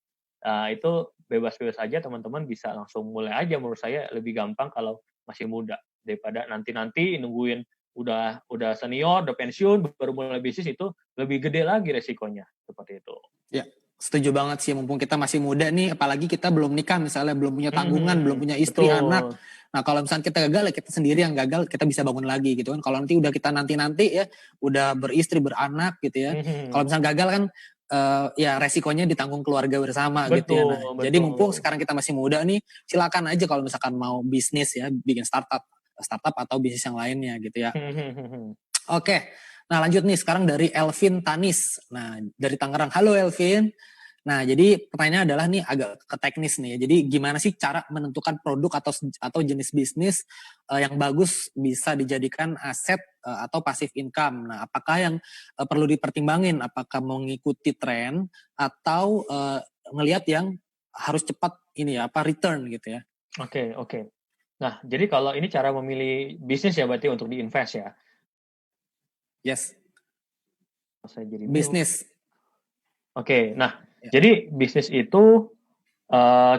itu bebas-bebas aja, teman-teman bisa langsung mulai aja, menurut saya lebih gampang kalau masih muda daripada nanti nungguin udah senior, udah pensiun baru mulai bisnis, itu lebih gede lagi resikonya seperti itu. Ya, setuju banget sih, mumpung kita masih muda nih, apalagi kita belum nikah misalnya, belum punya tanggungan, belum punya istri, betul. anak. Nah kalau misalnya kita gagal, ya kita sendiri yang gagal, kita bisa bangun lagi gitu kan. Kalau nanti udah kita nanti ya, udah beristri, beranak gitu ya. Kalau misalnya gagal kan, ya resikonya ditanggung keluarga bersama gitu ya. Nah, jadi mumpung sekarang kita masih muda nih, silakan aja kalau misalkan mau bisnis ya, bikin startup atau bisnis yang lainnya gitu ya. Oke. Nah lanjut nih sekarang dari Elvin Tanis. Nah dari Tangerang. Halo Elvin. Nah jadi pertanyaannya adalah nih agak ke teknis nih ya. Jadi gimana sih cara menentukan produk atau jenis bisnis yang bagus bisa dijadikan aset atau passive income. Nah apakah yang perlu dipertimbangin? Apakah mengikuti tren atau ngelihat yang harus cepat return gitu ya? Oke. Nah jadi kalau ini cara memilih bisnis ya berarti untuk diinvest ya. Yes. Saya jadi bisnis. Oke, nah jadi bisnis itu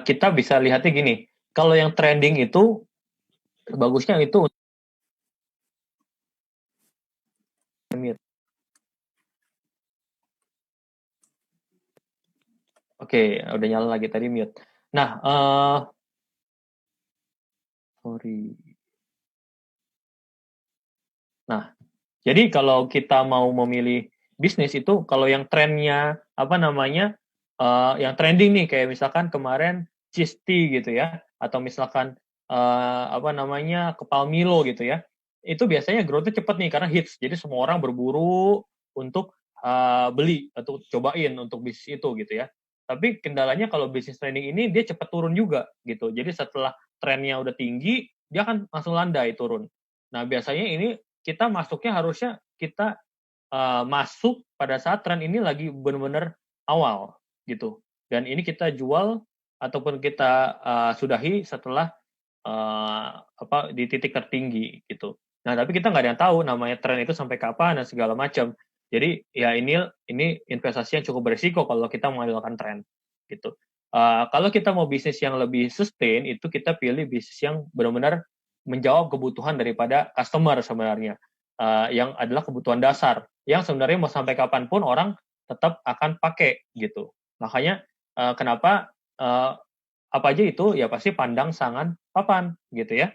kita bisa lihatnya gini. Kalau yang trending itu bagusnya itu Oke, udah nyala lagi tadi mute. Nah, sorry. Nah, jadi kalau kita mau memilih bisnis itu, kalau yang trennya yang trending nih, kayak misalkan kemarin cheese tea gitu ya, atau misalkan kepal Milo gitu ya, itu biasanya growth-nya cepat nih karena hits. Jadi semua orang berburu untuk beli atau cobain untuk bisnis itu gitu ya. Tapi kendalanya kalau bisnis trending ini dia cepat turun juga gitu. Jadi setelah trennya udah tinggi, dia akan langsung landai turun. Nah, biasanya ini kita masuknya harusnya kita masuk pada saat tren ini lagi benar-benar awal gitu. Dan ini kita jual ataupun kita sudahi setelah di titik tertinggi gitu. Nah, tapi kita nggak ada yang tahu namanya tren itu sampai kapan dan segala macam. Jadi ya ini investasi yang cukup berisiko kalau kita mengandalkan tren gitu. Kalau kita mau bisnis yang lebih sustain, itu kita pilih bisnis yang benar-benar menjawab kebutuhan daripada customer sebenarnya, yang adalah kebutuhan dasar, yang sebenarnya mau sampai kapanpun orang tetap akan pakai gitu. Makanya kenapa apa aja itu ya pasti pandang sangan papan gitu ya,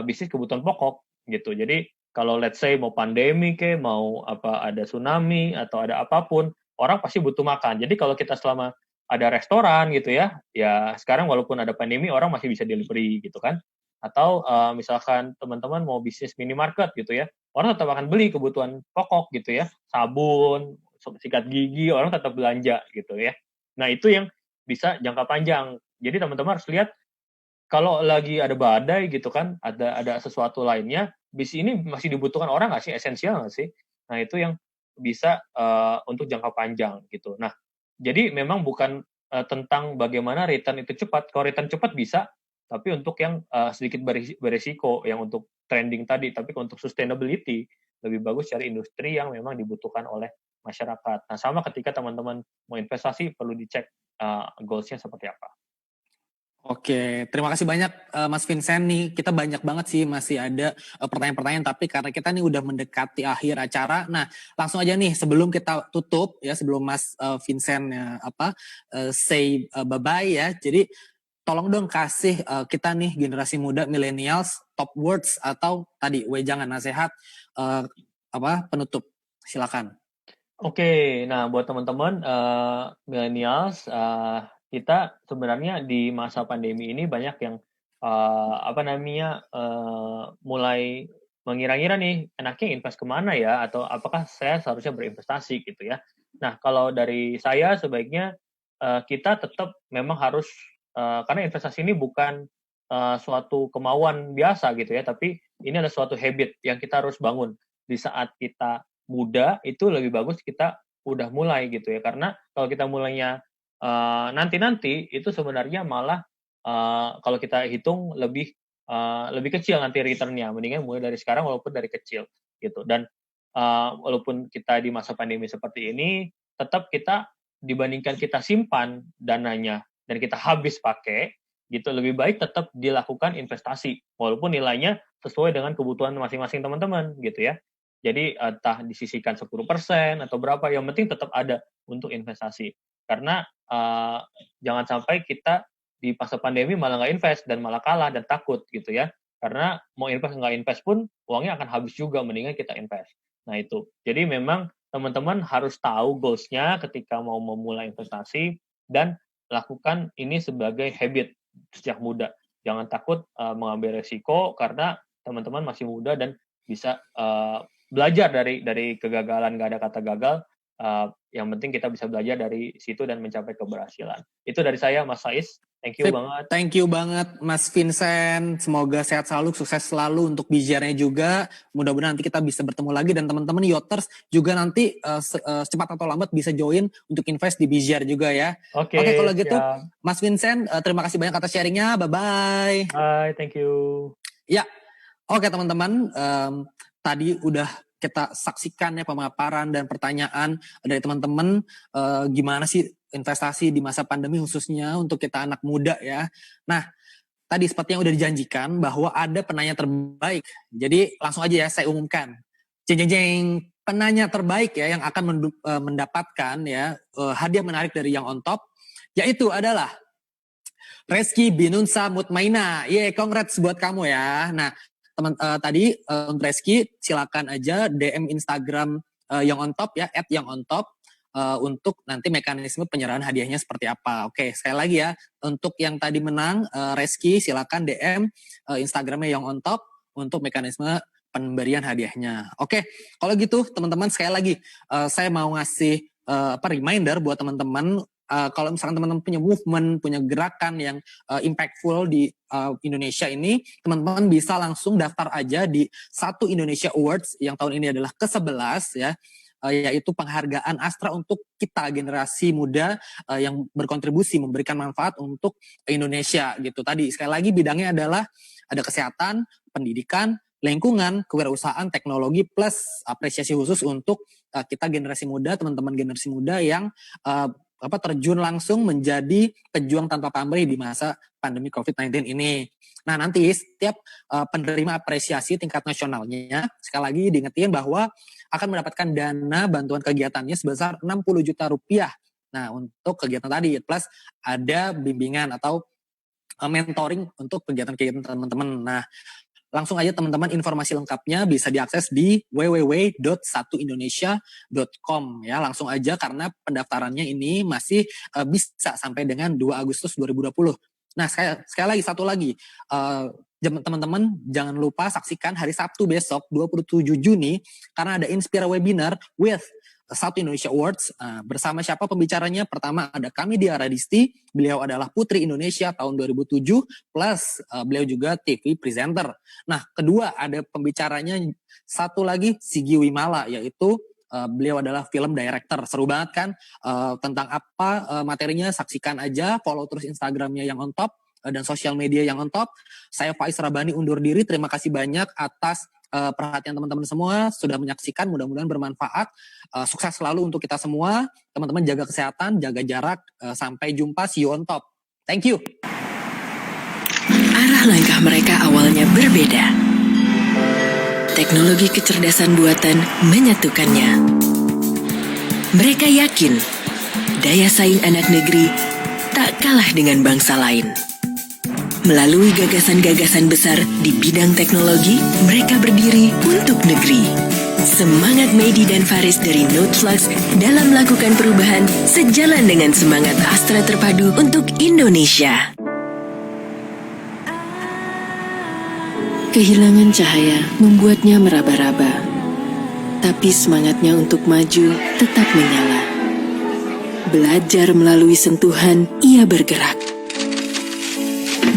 bisnis kebutuhan pokok gitu. Jadi kalau let's say mau pandemi mau ada tsunami atau ada apapun, orang pasti butuh makan. Jadi kalau kita selama ada restoran gitu ya sekarang walaupun ada pandemi orang masih bisa delivery gitu kan. Atau misalkan teman-teman mau bisnis minimarket gitu ya, orang tetap akan beli kebutuhan pokok gitu ya, sabun, sikat gigi, orang tetap belanja gitu ya. Nah itu yang bisa jangka panjang. Jadi teman-teman harus lihat kalau lagi ada badai gitu kan, ada sesuatu lainnya, bisnis ini masih dibutuhkan orang nggak sih, esensial nggak sih? Nah itu yang bisa untuk jangka panjang gitu. Nah jadi memang bukan tentang bagaimana return itu cepat. Kalau return cepat bisa, tapi untuk yang sedikit beresiko, yang untuk trending tadi, tapi untuk sustainability lebih bagus cari industri yang memang dibutuhkan oleh masyarakat. Nah sama ketika teman-teman mau investasi perlu dicek goals-nya seperti apa. Oke, terima kasih banyak Mas Vincent nih. Kita banyak banget sih masih ada pertanyaan-pertanyaan, tapi karena kita nih udah mendekati akhir acara. Nah, langsung aja nih sebelum kita tutup ya, sebelum Mas Vincent say bye-bye ya. Jadi tolong dong kasih kita nih generasi muda millennials top words atau tadi wejangan nasihat penutup. Silakan. Oke, nah buat teman-teman millennials, kita sebenarnya di masa pandemi ini banyak yang mulai mengira-ngira nih enaknya invest kemana ya, atau apakah saya seharusnya berinvestasi gitu ya. Nah kalau dari saya sebaiknya kita tetap memang harus karena investasi ini bukan suatu kemauan biasa gitu ya, tapi ini adalah suatu habit yang kita harus bangun di saat kita muda. Itu lebih bagus kita udah mulai gitu ya, karena kalau kita mulainya nanti-nanti itu sebenarnya malah kalau kita hitung lebih kecil nanti returnnya. Mendingan mulai dari sekarang walaupun dari kecil gitu. Dan walaupun kita di masa pandemi seperti ini, tetap kita dibandingkan kita simpan dananya dan kita habis pakai gitu, lebih baik tetap dilakukan investasi walaupun nilainya sesuai dengan kebutuhan masing-masing teman-teman gitu ya. Jadi entah disisihkan 10% atau berapa, yang penting tetap ada untuk investasi. Karena jangan sampai kita di masa pandemi malah nggak invest dan malah kalah dan takut gitu ya. Karena mau invest nggak invest pun uangnya akan habis juga, mendingan kita invest. Nah itu. Jadi memang teman-teman harus tahu goals-nya ketika mau memulai investasi dan lakukan ini sebagai habit sejak muda. Jangan takut mengambil resiko karena teman-teman masih muda dan bisa belajar dari kegagalan. Nggak ada kata gagal, yang penting kita bisa belajar dari situ dan mencapai keberhasilan. Itu dari saya, Mas Faiz. Thank you banget. Thank you banget Mas Vincent. Semoga sehat selalu, sukses selalu untuk bijarnya juga. Mudah-mudahan nanti kita bisa bertemu lagi dan teman-teman Yoters juga nanti secepat atau lambat bisa join untuk invest di Bijar juga ya. Oke, kalau gitu Mas Vincent terima kasih banyak atas sharingnya. Bye-bye. Bye, thank you. Ya, oke teman-teman. Tadi udah kita saksikan ya pemaparan dan pertanyaan dari teman-teman gimana sih investasi di masa pandemi khususnya untuk kita anak muda ya. Nah, tadi seperti yang udah dijanjikan bahwa ada penanya terbaik. Jadi langsung aja ya saya umumkan. Jeng, penanya terbaik ya yang akan mendapatkan ya hadiah menarik dari Yang On Top yaitu adalah Reski Binunsa Mutmaina. Congrats buat kamu ya. Nah, tadi untuk Reski silakan aja DM Instagram Yang On Top ya @yangontop untuk nanti mekanisme penyerahan hadiahnya seperti apa. Oke, sekali lagi ya untuk yang tadi menang Reski silakan DM Instagramnya Yang On Top untuk mekanisme pemberian hadiahnya. Oke, kalau gitu teman-teman sekali lagi saya mau ngasih reminder buat teman-teman kalau misalkan teman-teman punya movement, punya gerakan yang impactful di Indonesia ini, teman-teman bisa langsung daftar aja di Satu Indonesia Awards yang tahun ini adalah ke-11 ya. Yaitu penghargaan Astra untuk kita generasi muda yang berkontribusi memberikan manfaat untuk Indonesia gitu. Tadi sekali lagi bidangnya adalah ada kesehatan, pendidikan, lingkungan, kewirausahaan, teknologi plus apresiasi khusus untuk kita generasi muda, teman-teman generasi muda yang terjun langsung menjadi pejuang tanpa pamrih di masa pandemi COVID-19 ini. Nah, nanti setiap penerima apresiasi tingkat nasionalnya, sekali lagi diingetin bahwa akan mendapatkan dana bantuan kegiatannya sebesar 60 juta rupiah. Nah, untuk kegiatan tadi, plus ada bimbingan atau mentoring untuk kegiatan-kegiatan teman-teman. Nah, langsung aja teman-teman informasi lengkapnya bisa diakses di www.satuindonesia.com ya. Langsung aja karena pendaftarannya ini masih bisa sampai dengan 2 Agustus 2020. Nah, sekali lagi satu lagi teman-teman jangan lupa saksikan hari Sabtu besok 27 Juni karena ada Inspira Webinar with Satu Indonesia Awards. Bersama siapa pembicaranya? Pertama ada kami Dia Radisti, beliau adalah Putri Indonesia tahun 2007 plus beliau juga TV presenter. Nah, kedua ada pembicaranya satu lagi Sigi Wimala, yaitu beliau adalah film director. Seru banget kan? Tentang apa materinya, saksikan aja, follow terus Instagramnya yang on top dan sosial media yang on top. Saya Faiz Rabani undur diri. Terima kasih banyak atas perhatian teman-teman semua sudah menyaksikan. Mudah-mudahan bermanfaat. Sukses selalu untuk kita semua. Teman-teman jaga kesehatan, jaga jarak. Sampai jumpa. See you on top. Thank you. Arah langkah mereka awalnya berbeda. Teknologi kecerdasan buatan menyatukannya. Mereka yakin daya saing anak negeri tak kalah dengan bangsa lain. Melalui gagasan-gagasan besar di bidang teknologi, mereka berdiri untuk negeri. Semangat Medi dan Faris dari Noteflux dalam melakukan perubahan sejalan dengan semangat Astra terpadu untuk Indonesia. Kehilangan cahaya membuatnya meraba-raba, tapi semangatnya untuk maju tetap menyala. Belajar melalui sentuhan, ia bergerak.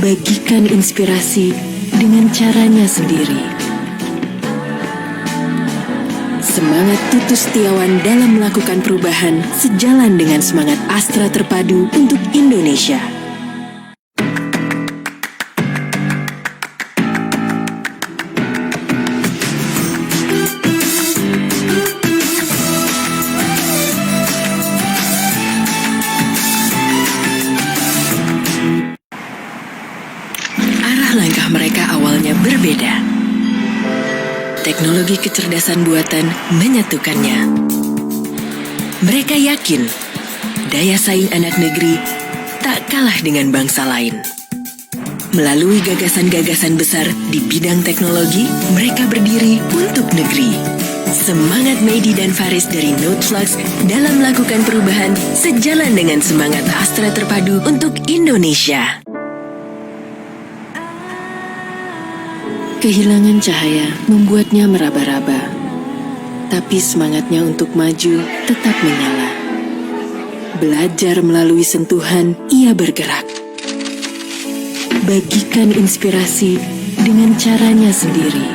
Bagikan inspirasi dengan caranya sendiri. Semangat Tutu Setiawan dalam melakukan perubahan sejalan dengan semangat Astra terpadu untuk Indonesia. Langkah mereka awalnya berbeda. Teknologi kecerdasan buatan menyatukannya. Mereka yakin daya saing anak negeri tak kalah dengan bangsa lain. Melalui gagasan-gagasan besar di bidang teknologi, mereka berdiri untuk negeri. Semangat Medi dan Faris dari Noteflux dalam melakukan perubahan sejalan dengan semangat Astra terpadu untuk Indonesia. Kehilangan cahaya membuatnya meraba-raba, tapi semangatnya untuk maju tetap menyala. Belajar melalui sentuhan, ia bergerak. Bagikan inspirasi dengan caranya sendiri.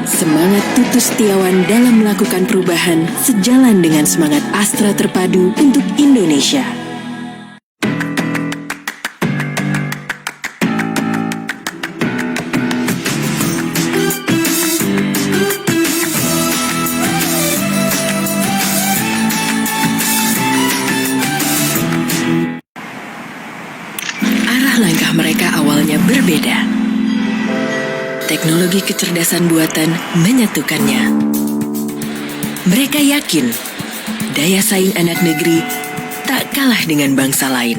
Semangat Tutu Setiawan dalam melakukan perubahan sejalan dengan semangat Astra terpadu untuk Indonesia. Langkah mereka awalnya berbeda. Teknologi kecerdasan buatan menyatukannya. Mereka yakin daya saing anak negeri tak kalah dengan bangsa lain.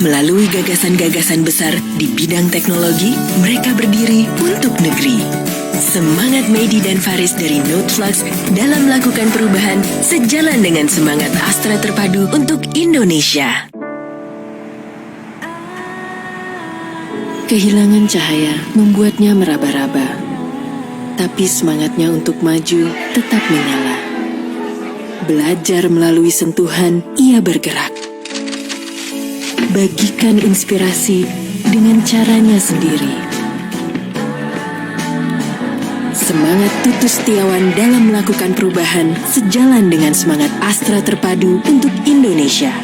Melalui gagasan-gagasan besar di bidang teknologi, mereka berdiri untuk negeri. Semangat Medi dan Faris dari Noteflux dalam melakukan perubahan sejalan dengan semangat Astra terpadu untuk Indonesia. Kehilangan cahaya membuatnya meraba-raba, tapi semangatnya untuk maju tetap menyala. Belajar melalui sentuhan, ia bergerak. Bagikan inspirasi dengan caranya sendiri. Semangat Tutu Setiawan dalam melakukan perubahan sejalan dengan semangat Astra Terpadu untuk Indonesia.